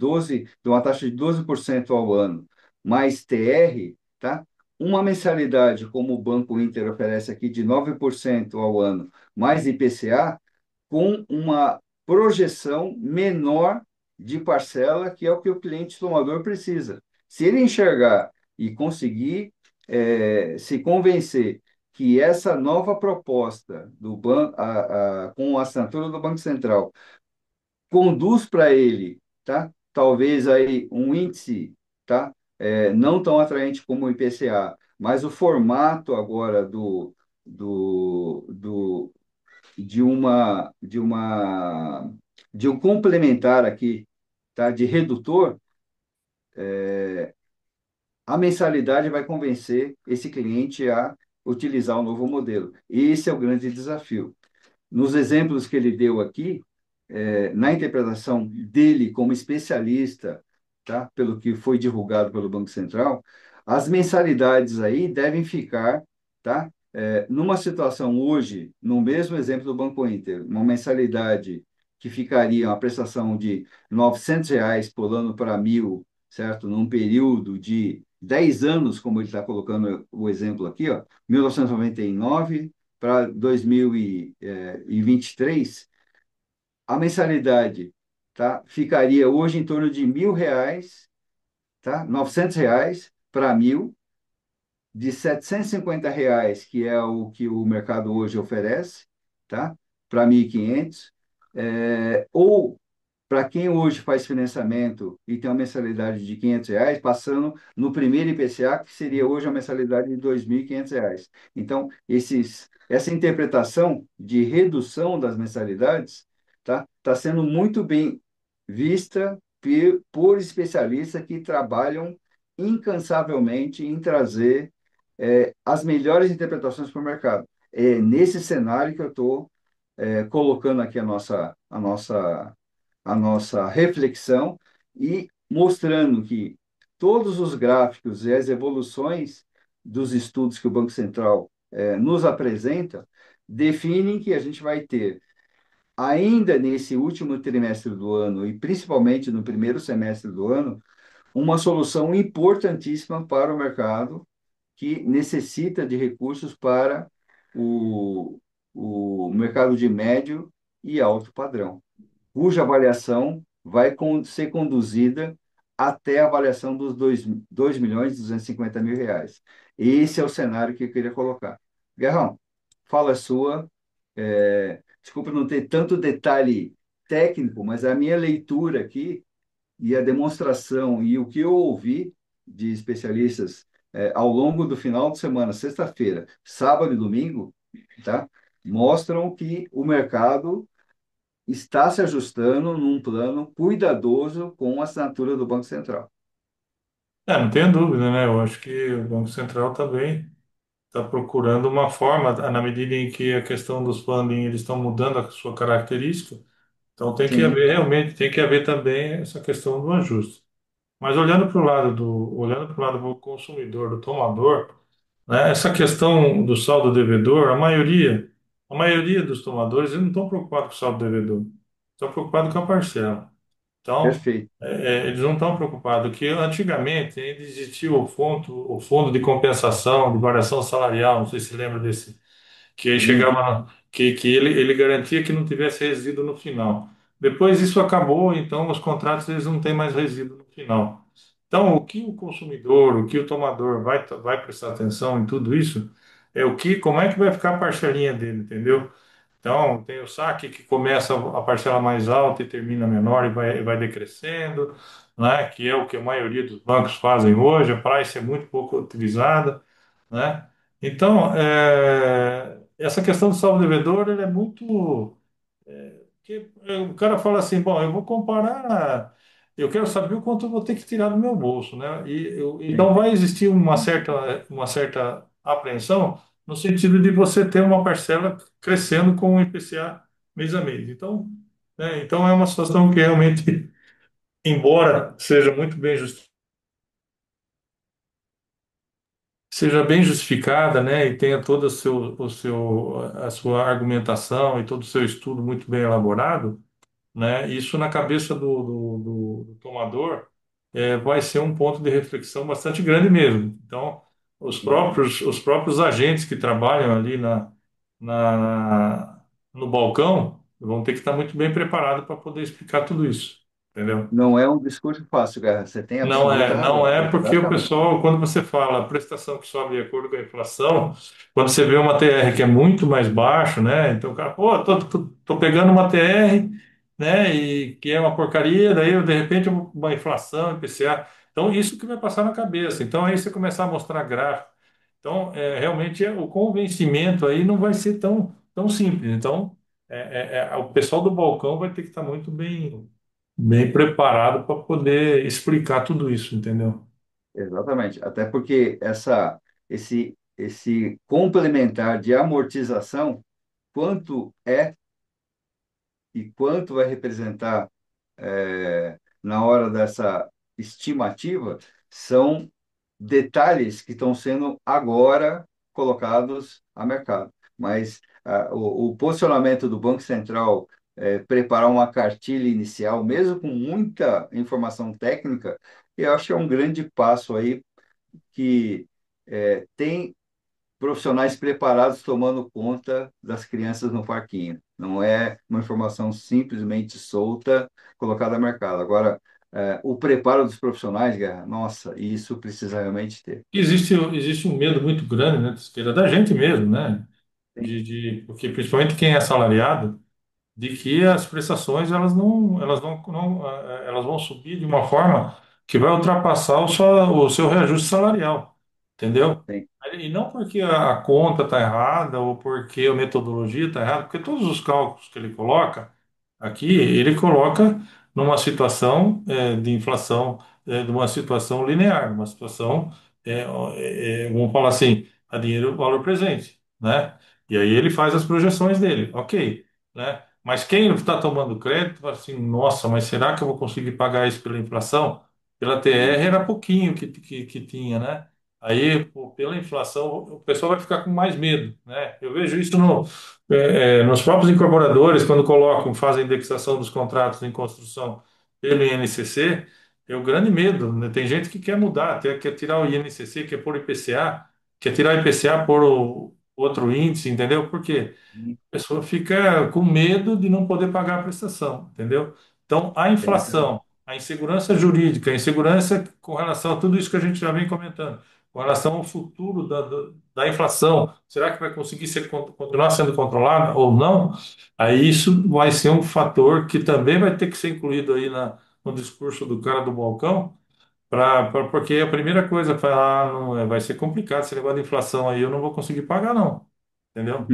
uma taxa de 12% ao ano, mais TR, tá? Uma mensalidade, como o Banco Inter oferece aqui, de 9% ao ano, mais IPCA, com uma projeção menor de parcela, que é o que o cliente tomador precisa. Se ele enxergar e conseguir se convencer que essa nova proposta do banco, com a assinatura do Banco Central, conduz para ele, tá? Talvez aí um índice, tá? Não tão atraente como o IPCA, mas o formato agora do, do, de um complementar aqui, tá? De redutor, a mensalidade vai convencer esse cliente a utilizar o novo modelo. Esse é o grande desafio. Nos exemplos que ele deu aqui, na interpretação dele como especialista, tá? Pelo que foi divulgado pelo Banco Central, as mensalidades aí devem ficar, tá? Numa situação hoje, no mesmo exemplo do Banco Inter, uma mensalidade que ficaria uma prestação de R$ 900 pulando para 1.000, certo? Num período de 10 anos, como ele está colocando o exemplo aqui, ó, 1999 para 2023, a mensalidade, tá, ficaria hoje em torno de R$ 1.000, tá, R$ 900 para 1.000, de R$ 750, que é o que o mercado hoje oferece, tá, para 1.500, ou para quem hoje faz financiamento e tem uma mensalidade de R$ 500, passando no primeiro IPCA, que seria hoje a mensalidade de R$ 2.500. Então, essa interpretação de redução das mensalidades tá sendo muito bem vista por especialistas que trabalham incansavelmente em trazer as melhores interpretações para o mercado. É nesse cenário que eu estou colocando aqui a nossa reflexão e mostrando que todos os gráficos e as evoluções dos estudos que o Banco Central nos apresenta definem que a gente vai ter, ainda nesse último trimestre do ano e principalmente no primeiro semestre do ano, uma solução importantíssima para o mercado que necessita de recursos para o, o mercado de médio e alto padrão, cuja avaliação vai ser conduzida até a avaliação dos 2.250.000 reais. Esse é o cenário que eu queria colocar. Guerrão, fala sua. Desculpa não ter tanto detalhe técnico, mas a minha leitura aqui e a demonstração e o que eu ouvi de especialistas ao longo do final de semana, sexta-feira, sábado e domingo, tá? Mostram que o mercado está se ajustando num plano cuidadoso com a assinatura do Banco Central. Não tenho dúvida, né? Eu acho que o Banco Central também está procurando uma forma, na medida em que a questão dos funding eles estão mudando a sua característica, então tem que Sim, haver realmente, tem que haver também essa questão do ajuste. Mas olhando para o lado do consumidor, do tomador, né, essa questão do saldo devedor, a maioria dos tomadores eles não estão preocupados com o saldo devedor, estão preocupados com a parcela. Então, perfeito. eles não estão preocupados que antigamente ainda existia o fundo de compensação de variação salarial, não sei se lembra desse, que aí Sim, chegava, que ele garantia que não tivesse resíduo no final. Depois isso acabou, então os contratos eles não têm mais resíduo no final. Então, o que o consumidor, o que o tomador vai prestar atenção em tudo isso é como é que vai ficar a parcelinha dele, entendeu? Então, tem o saque que começa a parcela mais alta e termina menor e vai decrescendo, né? Que é o que a maioria dos bancos fazem hoje. A Price é muito pouco utilizada, né? Então, essa questão do saldo devedor, ele é muito o cara fala assim, bom, eu vou comparar, eu quero saber o quanto eu vou ter que tirar do meu bolso, né? sim. Então vai existir uma certa apreensão no sentido de você ter uma parcela crescendo com o IPCA mês a mês. Então é uma situação que realmente, embora seja bem justificada, né, e tenha todo a sua argumentação e todo o seu estudo muito bem elaborado, né? Isso na cabeça do tomador vai ser um ponto de reflexão bastante grande mesmo. Então, os próprios agentes que trabalham ali no balcão vão ter que estar muito bem preparados para poder explicar tudo isso, entendeu? Não é um discurso fácil, Guerra. Você tem Não absoluta é, não razão. é porque o Exatamente. pessoal, quando você fala a prestação que sobe de acordo com a inflação, quando você vê uma TR que é muito mais baixo, né? Então o cara, pô, tô pegando uma TR, né? E que é uma porcaria, daí de repente uma inflação, IPCA. Então isso que vai passar na cabeça. Então aí você começar a mostrar gráfico. Então realmente o convencimento aí não vai ser tão simples. Então o pessoal do balcão vai ter que estar muito bem preparado para poder explicar tudo isso, entendeu? Exatamente. Até porque esse complementar de amortização, quanto é e quanto vai representar na hora dessa estimativa, são detalhes que estão sendo agora colocados a mercado. Mas o posicionamento do Banco Central, preparar uma cartilha inicial, mesmo com muita informação técnica, eu acho que é um grande passo aí que tem profissionais preparados tomando conta das crianças no parquinho. Não é uma informação simplesmente solta colocada no mercado. Agora, o preparo dos profissionais, Guerra, nossa, isso precisa realmente ter. Existe um medo muito grande, né, da gente mesmo, né? Sim, Porque principalmente quem é assalariado, de que as prestações elas vão subir de uma forma que vai ultrapassar o seu reajuste salarial, entendeu? sim. E não porque a conta está errada ou porque a metodologia está errada, porque todos os cálculos que ele coloca aqui, ele coloca numa situação de inflação, de uma situação linear, uma situação, vamos falar assim, a dinheiro, valor presente, né? E aí ele faz as projeções dele, ok, né? Mas quem está tomando crédito, fala assim, nossa, mas será que eu vou conseguir pagar isso pela inflação? Pela TR Sim. era pouquinho que tinha, né? Aí, pô, pela inflação, o pessoal vai ficar com mais medo, né? Eu vejo isso nos próprios incorporadores, quando colocam, fazem indexação dos contratos em construção pelo INCC, é o grande medo, né? Tem gente que quer mudar, quer tirar o INCC, quer pôr o IPCA, quer tirar o IPCA, pôr o outro índice, entendeu? Por quê? Sim. A pessoa fica com medo de não poder pagar a prestação, entendeu? Então, a Tem essa. inflação, a insegurança jurídica, a insegurança com relação a tudo isso que a gente já vem comentando, com relação ao futuro da inflação, será que vai conseguir continuar sendo controlada ou não? Aí isso vai ser um fator que também vai ter que ser incluído aí no discurso do cara do balcão, porque a primeira coisa, falar, não, vai ser complicado esse negócio de inflação aí, eu não vou conseguir pagar, não, entendeu?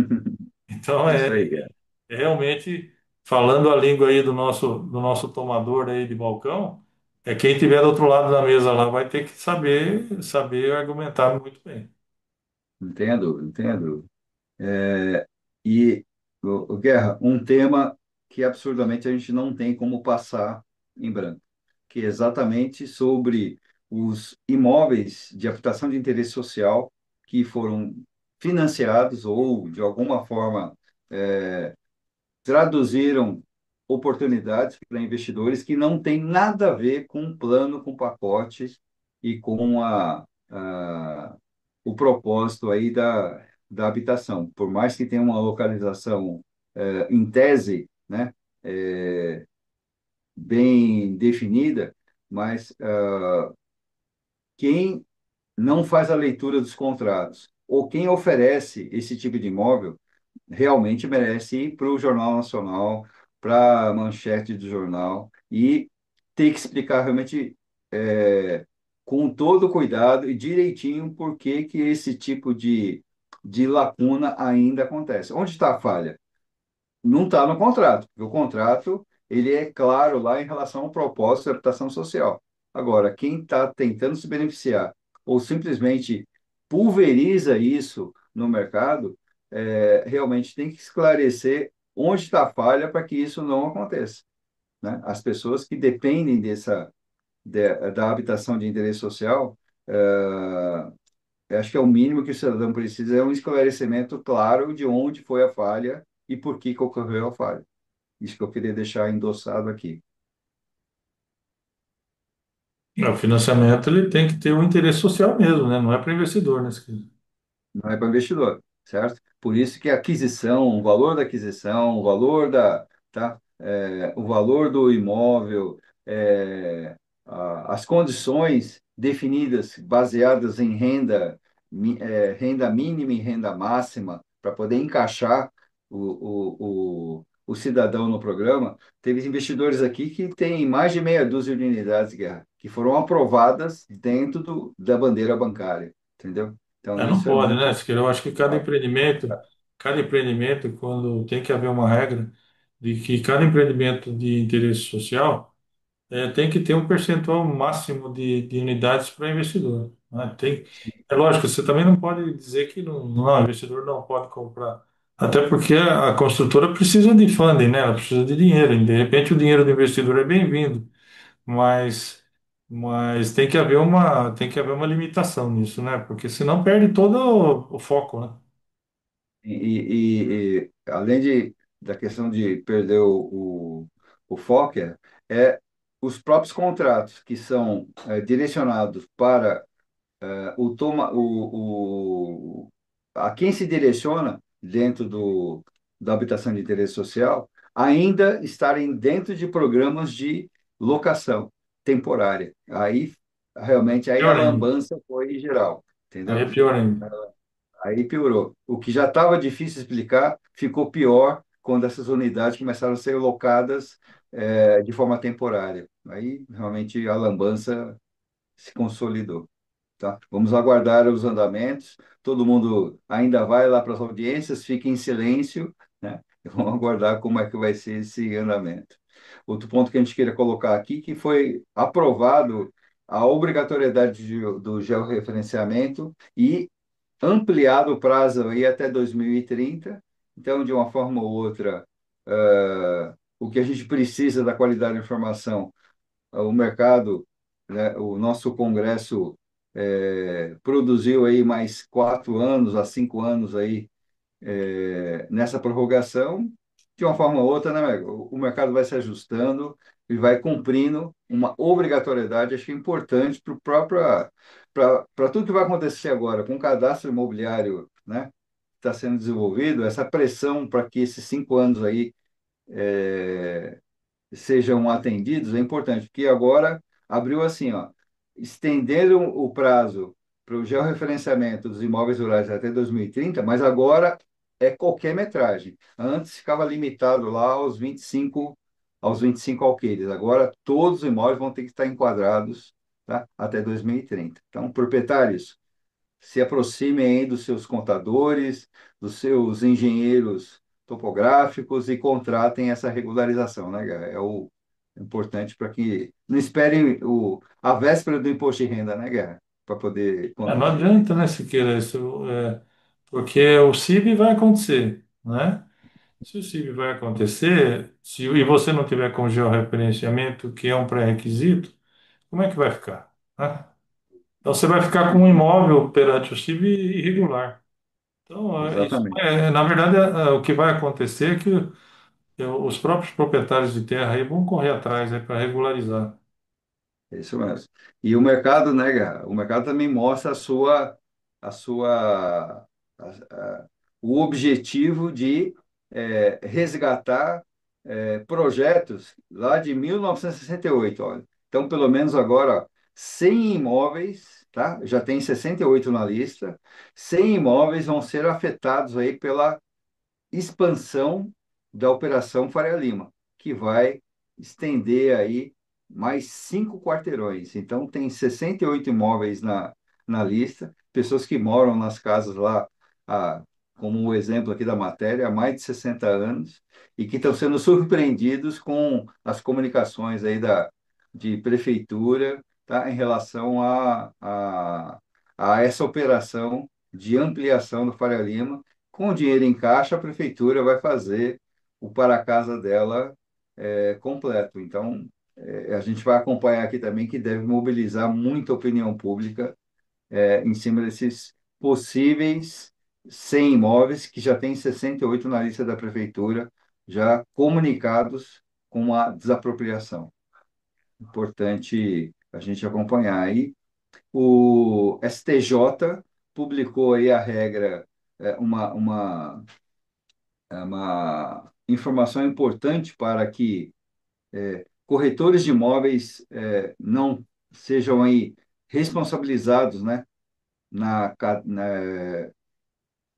Então, Isso aí, Guerra. realmente, falando a língua aí do nosso tomador aí de balcão, quem tiver do outro lado da mesa lá vai ter que saber argumentar muito bem. Entendo, entendo. E, o Guerra, um tema que absurdamente a gente não tem como passar em branco, que é exatamente sobre os imóveis de habitação de interesse social que foram financiados ou, de alguma forma, traduziram oportunidades para investidores que não tem nada a ver com um plano, com pacote e com o propósito aí da habitação. Por mais que tenha uma localização, em tese, né, eh, bem definida, mas quem não faz a leitura dos contratos ou quem oferece esse tipo de imóvel realmente merece ir para o Jornal Nacional, para a manchete do jornal e ter que explicar realmente, com todo cuidado e direitinho por que que esse tipo de lacuna ainda acontece. Onde está a falha? Não está no contrato, porque o contrato ele é claro lá em relação ao propósito de habitação social. Agora, quem está tentando se beneficiar ou simplesmente pulveriza isso no mercado, realmente tem que esclarecer onde está a falha para que isso não aconteça, né? As pessoas que dependem da habitação de interesse social, eu acho que é o mínimo que o cidadão precisa, é um esclarecimento claro de onde foi a falha e por que que ocorreu a falha. Isso que eu queria deixar endossado aqui. O financiamento ele tem que ter um interesse social mesmo, né? Não é para investidor, né? Não é para investidor, certo? Por isso que a aquisição, o valor da aquisição, o valor o valor do imóvel, as condições definidas baseadas em renda mínima e renda máxima para poder encaixar o cidadão no programa. Teve investidores aqui que têm mais de meia dúzia de unidades, Guerra, que foram aprovadas dentro da bandeira bancária, entendeu? Então, Não isso é pode, né? muito Siqueira? Eu acho que claro. cada empreendimento, quando tem que haver uma regra de que cada empreendimento de interesse social tem que ter um percentual máximo de unidades para investidor, né? É lógico, você também não pode dizer que o investidor não pode comprar. Até porque a construtora precisa de funding, né? Ela precisa de dinheiro. E de repente o dinheiro do investidor é bem-vindo, mas, mas tem que haver uma limitação nisso, né? Porque senão perde todo o foco, né? Além da questão de perder o foco, é os próprios contratos que são direcionados para a quem se direciona dentro da habitação de interesse social ainda estarem dentro de programas de locação temporária. Realmente a Pior ainda. lambança foi geral, Aí entendeu? é pior ainda. Aí piorou. O que já estava difícil explicar ficou pior quando essas unidades começaram a ser locadas de forma temporária. Aí realmente a lambança se consolidou. Tá? Vamos aguardar os andamentos. Todo mundo ainda vai lá para as audiências, fica em silêncio, né? E vamos aguardar como é que vai ser esse andamento. Outro ponto que a gente queria colocar aqui, que foi aprovado a obrigatoriedade do georreferenciamento e ampliado o prazo aí até 2030. Então, de uma forma ou outra, o que a gente precisa da qualidade da informação o mercado, né, o nosso Congresso produziu aí mais 4 anos a 5 anos aí nessa prorrogação, de uma forma ou outra, né, o mercado vai se ajustando e vai cumprindo uma obrigatoriedade, acho que é importante para o próprio para tudo que vai acontecer agora com o cadastro imobiliário, né, que está sendo desenvolvido, essa pressão para que esses 5 anos aí sejam atendidos é importante, porque agora abriu assim, ó, estenderam o prazo para o georreferenciamento dos imóveis rurais até 2030, mas agora é qualquer metragem. Antes ficava limitado lá aos 25 alqueires. Agora todos os imóveis vão ter que estar enquadrados, tá? Até 2030. Então, proprietários, se aproximem aí dos seus contadores, dos seus engenheiros topográficos e contratem essa regularização, né, Guerra? É o importante para que não esperem a véspera do imposto de renda, né, Guerra? Para poder Não contratar. adianta, né, Siqueira, isso, porque o CIB vai acontecer, né? Se o CIB vai acontecer, e você não tiver com georreferenciamento, que é um pré-requisito, como é que vai ficar, né? Então você vai ficar com um imóvel perante o CIB irregular. Então, Exatamente. na verdade, o que vai acontecer é que os próprios proprietários de terra aí vão correr atrás para regularizar. É isso mesmo. E o mercado, né, Guerra? O mercado também mostra a sua, o objetivo de resgatar projetos lá de 1968, olha. Então, pelo menos agora, ó, 100 imóveis, tá? Já tem 68 na lista. 100 imóveis vão ser afetados aí pela expansão da Operação Faria Lima, que vai estender aí mais 5 quarteirões. Então, tem 68 imóveis na lista, pessoas que moram nas casas lá, há, como o exemplo aqui da matéria, há mais de 60 anos, e que estão sendo surpreendidos com as comunicações aí de prefeitura, tá, em relação a essa operação de ampliação do Faria Lima, com o dinheiro em caixa, a prefeitura vai fazer o para-casa dela completo. Então, a gente vai acompanhar aqui também que deve mobilizar muita opinião pública em cima desses possíveis 100 imóveis, que já tem 68 na lista da prefeitura, já comunicados com a desapropriação. Importante a gente acompanhar aí. O STJ publicou aí a regra, uma informação importante para que corretores de imóveis não sejam aí responsabilizados, né,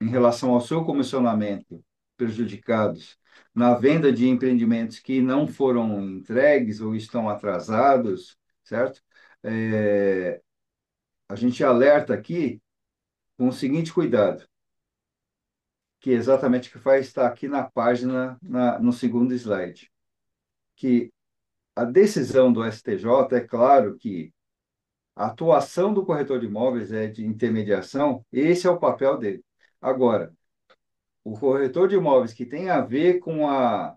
em relação ao seu comissionamento, prejudicados na venda de empreendimentos que não foram entregues ou estão atrasados, certo? É, a gente alerta aqui com o seguinte cuidado, que é exatamente o que vai estar aqui na página, no segundo slide, que a decisão do STJ, é claro que a atuação do corretor de imóveis é de intermediação, esse é o papel dele. Agora, o corretor de imóveis que tem a ver com a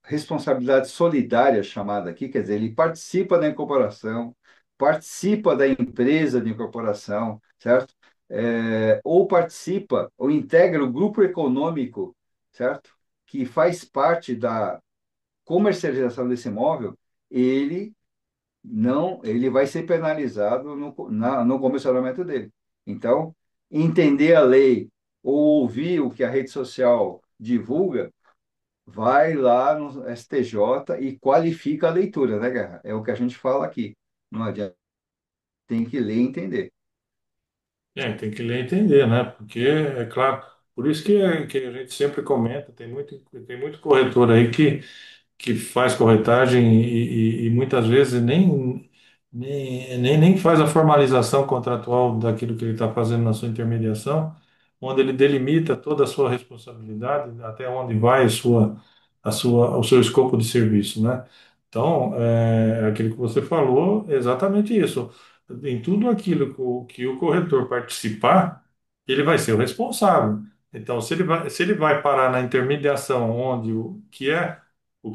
responsabilidade solidária chamada aqui, quer dizer, ele participa da incorporação, participa da empresa de incorporação, certo? Ou participa, ou integra o grupo econômico, certo? Que faz parte da comercialização desse imóvel, ele não, ele vai ser penalizado no comissionamento dele. Então, entender a lei ou ouvir o que a rede social divulga, vai lá no STJ e qualifica a leitura, né, Guerra? É o que a gente fala aqui. Não adianta, tem que ler e entender. Tem que ler e entender, né? Porque, é claro, por isso que a gente sempre comenta, tem muito corretor aí que faz corretagem e muitas vezes nem faz a formalização contratual daquilo que ele está fazendo na sua intermediação, onde ele delimita toda a sua responsabilidade, até onde vai o seu escopo de serviço, né? Então, aquilo que você falou, é exatamente isso. Em tudo aquilo que o corretor participar, ele vai ser o responsável. Então, se ele vai parar na intermediação, onde o que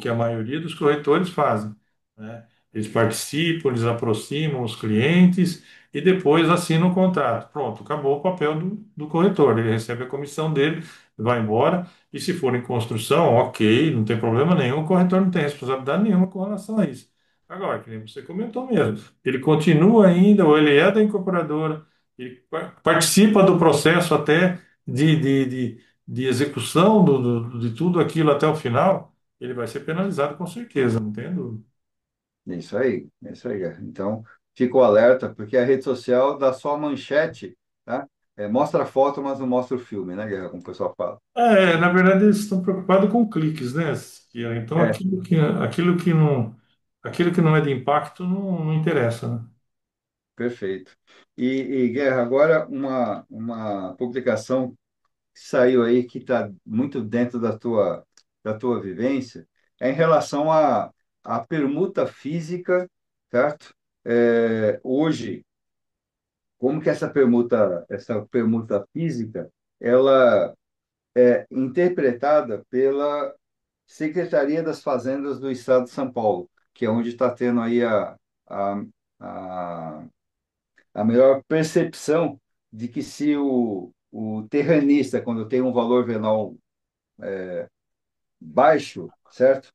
a maioria dos corretores fazem, né? Eles participam, eles aproximam os clientes e depois assinam o contrato. Pronto, acabou o papel do corretor. Ele recebe a comissão dele, vai embora. E se for em construção, ok, não tem problema nenhum, o corretor não tem responsabilidade nenhuma com relação a isso. Agora, que nem você comentou mesmo, ele continua ainda, ou ele é da incorporadora, ele participa do processo até de execução de tudo aquilo até o final, ele vai ser penalizado com certeza, não tem dúvida. É isso aí, Guerra. Então, fica o alerta, porque a rede social dá só a manchete, tá? Mostra a foto, mas não mostra o filme, né, Guerra? Como o pessoal fala. Na verdade, eles estão preocupados com cliques, né? Então, É, aquilo que não é de impacto não interessa, né? perfeito. Guerra, agora uma publicação que saiu aí que está muito dentro da tua vivência é em relação à permuta física, certo? Hoje, como que essa permuta física, ela é interpretada pela Secretaria das Fazendas do Estado de São Paulo, que é onde está tendo aí a, a, a melhor percepção de que se o terranista, quando tem um valor venal baixo, certo?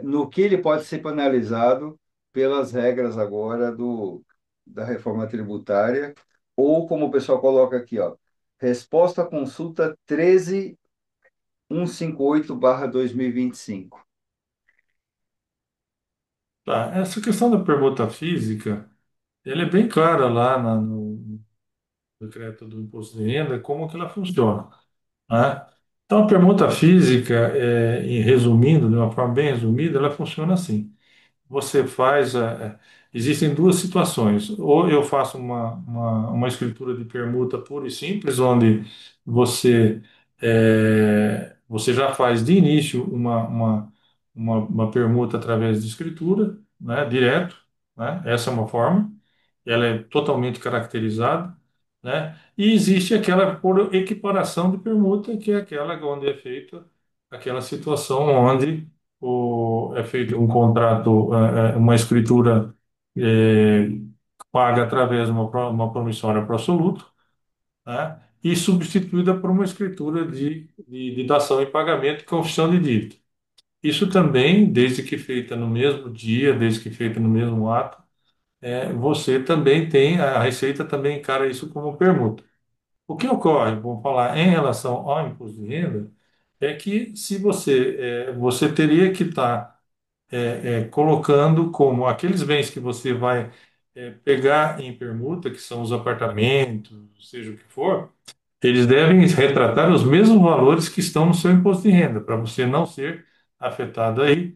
No que ele pode ser penalizado pelas regras agora da reforma tributária, ou como o pessoal coloca aqui, ó, resposta à consulta 13158/2025. Tá, essa questão da permuta física, ela é bem clara lá no decreto do imposto de renda, como que ela funciona, né? Então, a permuta física, resumindo, de uma forma bem resumida, ela funciona assim. Você faz. Existem duas situações. Ou eu faço uma escritura de permuta pura e simples, onde você já faz de início uma permuta através de escritura, né, direto, né? Essa é uma forma. Ela é totalmente caracterizada, né? E existe aquela por equiparação de permuta, que é aquela onde é feita aquela situação onde é feito um contrato, uma escritura é, paga através de uma promissória pro soluto, né? E substituída por uma escritura de dação e pagamento e confissão de dívida. Isso também, desde que feita no mesmo dia, desde que feita no mesmo ato, você também tem, a Receita também encara isso como permuta. O que ocorre, vamos falar, em relação ao imposto de renda, é que se você teria que estar colocando como aqueles bens que você vai pegar em permuta, que são os apartamentos, seja o que for, eles devem retratar os mesmos valores que estão no seu imposto de renda, para você não ser afetado aí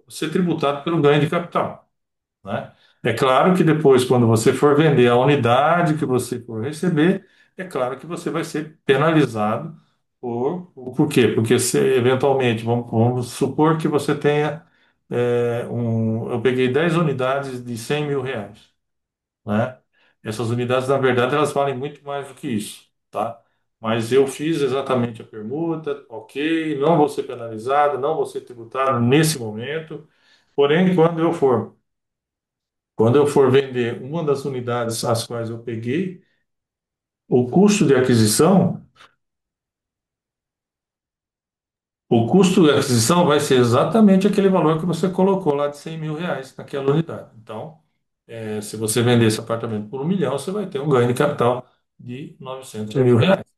ser tributado pelo ganho de capital, né? É claro que depois, quando você for vender a unidade que você for receber, é claro que você vai ser penalizado Por quê? Porque se eventualmente, vamos supor que você tenha eu peguei 10 unidades de R$ 100.000, né? Essas unidades, na verdade, elas valem muito mais do que isso, tá? Mas eu fiz exatamente a permuta, ok, não vou ser penalizado, não vou ser tributado nesse momento. Porém, quando eu for vender uma das unidades as quais eu peguei, o custo de aquisição, o custo de aquisição vai ser exatamente aquele valor que você colocou lá de R$ 100.000 naquela unidade. Então, se você vender esse apartamento por 1 milhão, você vai ter um ganho de capital de R$ 900.000. Perfeito,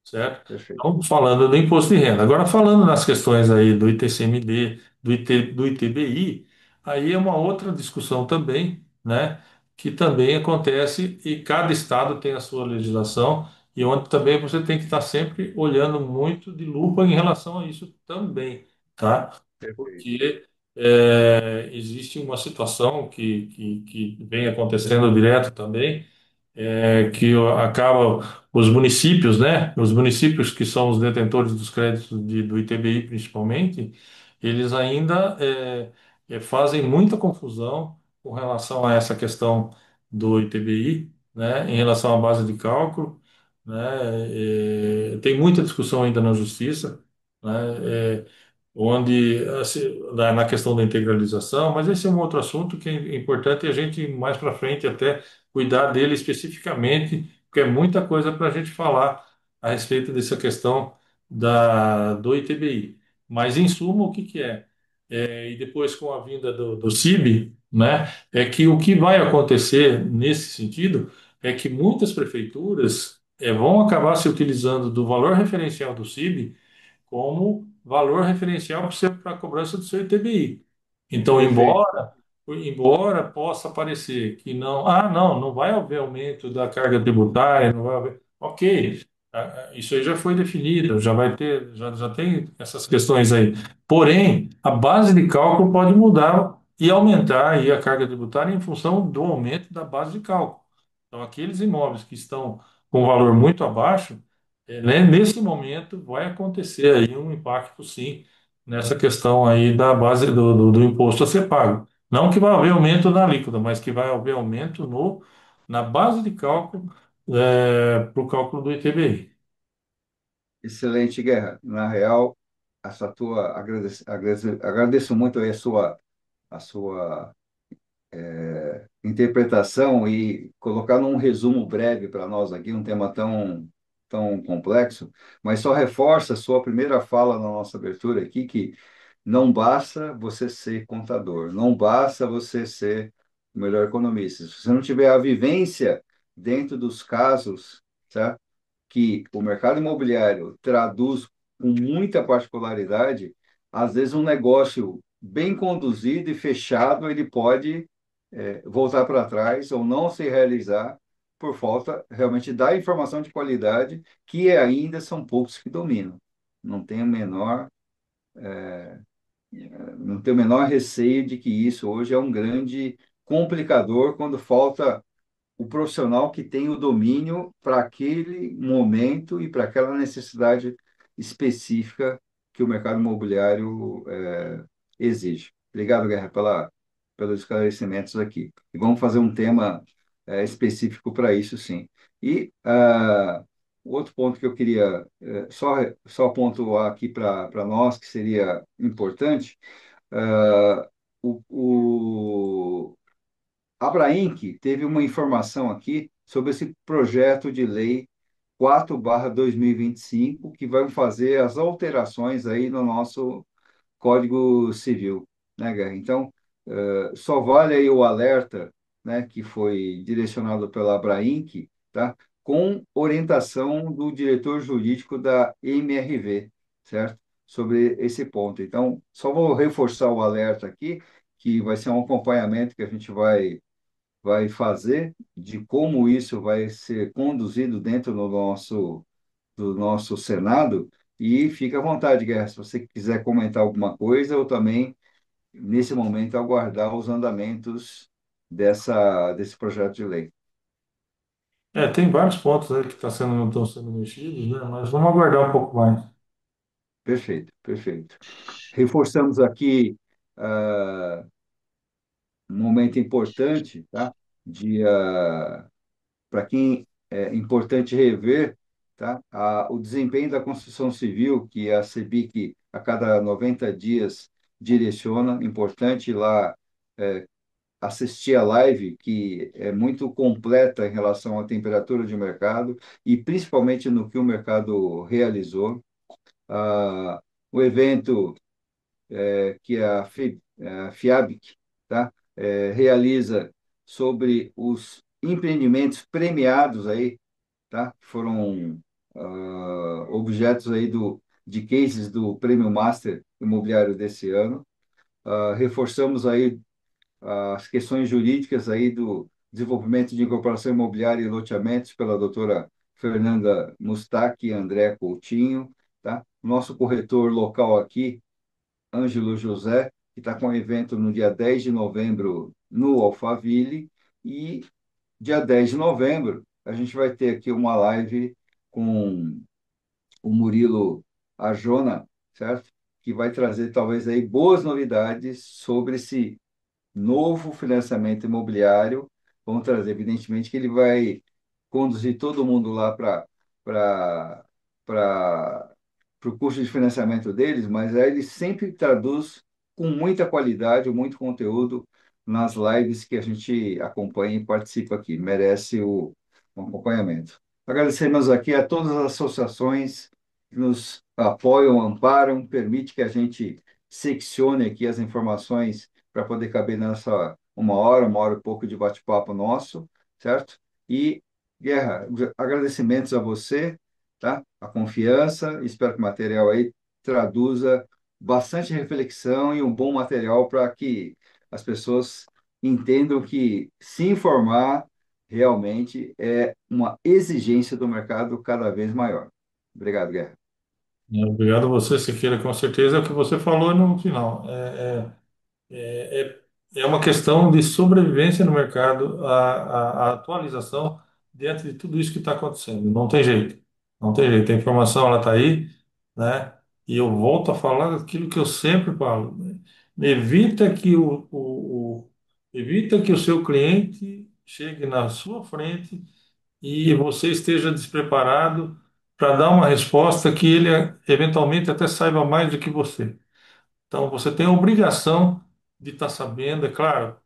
Certo? perfeito. Então, falando do imposto de renda. Agora, falando nas questões aí do ITCMD, do ITBI, aí é uma outra discussão também, né? Que também acontece e cada estado tem a sua legislação e onde também você tem que estar sempre olhando muito de lupa em relação a isso também, tá? Perfeito. Porque existe uma situação que vem acontecendo direto também, que acaba os municípios, né? Os municípios que são os detentores dos créditos do ITBI, principalmente, eles ainda fazem muita confusão com relação a essa questão do ITBI, né? Em relação à base de cálculo, né? Tem muita discussão ainda na justiça, né? Onde assim, na questão da integralização, mas esse é um outro assunto que é importante a gente mais para frente até cuidar dele especificamente, porque é muita coisa para a gente falar a respeito dessa questão do ITBI. Mas, em suma, o que que é? E depois com a vinda do CIB, né, é que o que vai acontecer nesse sentido é que muitas prefeituras vão acabar se utilizando do valor referencial do CIB como valor referencial para a cobrança do seu ITBI. Então, Perfeito. embora possa parecer que não, não vai haver aumento da carga tributária, não vai haver, ok, isso aí já foi definido, já vai ter, já tem essas questões aí. Porém, a base de cálculo pode mudar e aumentar aí a carga tributária em função do aumento da base de cálculo. Então, aqueles imóveis que estão com valor muito abaixo, né, nesse momento vai acontecer aí um impacto, sim, nessa questão aí da base do imposto a ser pago. Não que vai haver aumento na alíquota, mas que vai haver aumento na base de cálculo para o cálculo do ITBI. Excelente, Guerra. Na real, essa tua agradeço muito aí a sua interpretação e colocar num resumo breve para nós aqui, um tema tão complexo, mas só reforça a sua primeira fala na nossa abertura aqui, que não basta você ser contador, não basta você ser o melhor economista. Se você não tiver a vivência dentro dos casos, certo? Que o mercado imobiliário traduz com muita particularidade, às vezes um negócio bem conduzido e fechado, ele pode voltar para trás ou não se realizar por falta realmente da informação de qualidade, que ainda são poucos que dominam. Não tenho o menor, não tenho o menor receio de que isso hoje é um grande complicador quando falta o profissional que tem o domínio para aquele momento e para aquela necessidade específica que o mercado imobiliário exige. Obrigado, Guerra, pelos esclarecimentos aqui. E vamos fazer um tema específico para isso, sim. E o outro ponto que eu queria só pontuar aqui para nós, que seria importante, ah, o a Abrainc teve uma informação aqui sobre esse projeto de lei 4/2025, que vai fazer as alterações aí no nosso Código Civil, né, Guerra? Então, só vale aí o alerta, né, que foi direcionado pela Abrainc, tá? Com orientação do diretor jurídico da MRV, certo? Sobre esse ponto. Então, só vou reforçar o alerta aqui, que vai ser um acompanhamento que a gente vai fazer, de como isso vai ser conduzido dentro do nosso Senado. E fica à vontade, Guerra, se você quiser comentar alguma coisa, eu também, nesse momento, aguardar os andamentos desse projeto de lei. Tem vários pontos aí que não estão sendo mexidos, né? Mas vamos aguardar um pouco mais. Perfeito, perfeito. Reforçamos aqui ah, um momento importante, tá? De, para quem é importante rever, tá? O desempenho da construção civil, que a CEBIC, a cada 90 dias, direciona, importante ir lá assistir a live, que é muito completa em relação à temperatura de mercado e principalmente no que o mercado realizou. O evento que a FIABIC, tá, realiza sobre os empreendimentos premiados aí, tá, que foram objetos aí de cases do Prêmio Master Imobiliário desse ano. Reforçamos aí as questões jurídicas aí do desenvolvimento de incorporação imobiliária e loteamentos pela doutora Fernanda Mustaki e André Coutinho, tá? Nosso corretor local aqui, Ângelo José, que está com um evento no dia 10 de novembro no Alphaville, e dia 10 de novembro a gente vai ter aqui uma live com o Murilo Arjona, certo? Que vai trazer talvez aí boas novidades sobre esse novo financiamento imobiliário. Vamos trazer, evidentemente, que ele vai conduzir todo mundo lá para o curso de financiamento deles, mas aí ele sempre traduz com muita qualidade, muito conteúdo nas lives que a gente acompanha e participa aqui. Merece um acompanhamento. Agradecemos aqui a todas as associações que nos apoiam, amparam, permite que a gente seccione aqui as informações para poder caber nessa uma hora e pouco de bate-papo nosso, certo? E, Guerra, agradecimentos a você, tá? A confiança, espero que o material aí traduza bastante reflexão e um bom material para que as pessoas entendam que se informar realmente é uma exigência do mercado cada vez maior. Obrigado, Guerra. Obrigado a você, Siqueira, com certeza é o que você falou no final. É uma questão de sobrevivência no mercado, a atualização diante de tudo isso que está acontecendo. Não tem jeito. Não tem jeito. A informação ela está aí, né? E eu volto a falar aquilo que eu sempre falo, né? Evita que evita que o seu cliente chegue na sua frente e você esteja despreparado para dar uma resposta que ele eventualmente até saiba mais do que você. Então, você tem a obrigação de estar sabendo, é claro,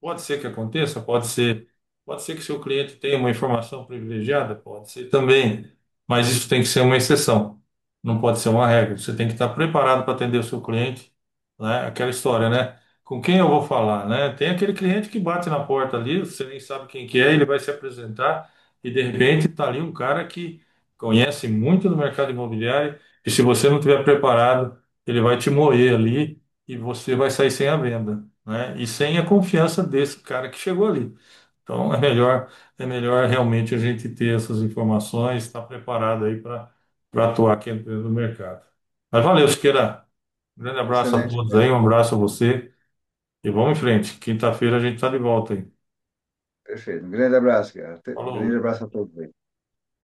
pode ser que aconteça, pode ser que seu cliente tenha uma informação privilegiada, pode ser também, mas isso tem que ser uma exceção, não pode ser uma regra. Você tem que estar preparado para atender o seu cliente, né? Aquela história, né? Com quem eu vou falar, né? Tem aquele cliente que bate na porta ali, você nem sabe quem que é, ele vai se apresentar e de repente está ali um cara que conhece muito do mercado imobiliário e se você não estiver preparado, ele vai te moer ali e você vai sair sem a venda, né? E sem a confiança desse cara que chegou ali. Então é melhor realmente a gente ter essas informações, estar preparado aí para atuar aqui dentro do mercado. Mas valeu, Siqueira. Um grande abraço a Excelente, todos aí, Guerra. um abraço a você e vamos em frente. Quinta-feira a gente está de volta aí. Perfeito. Um grande abraço, Guerra. Um grande Falou. abraço a todos aí.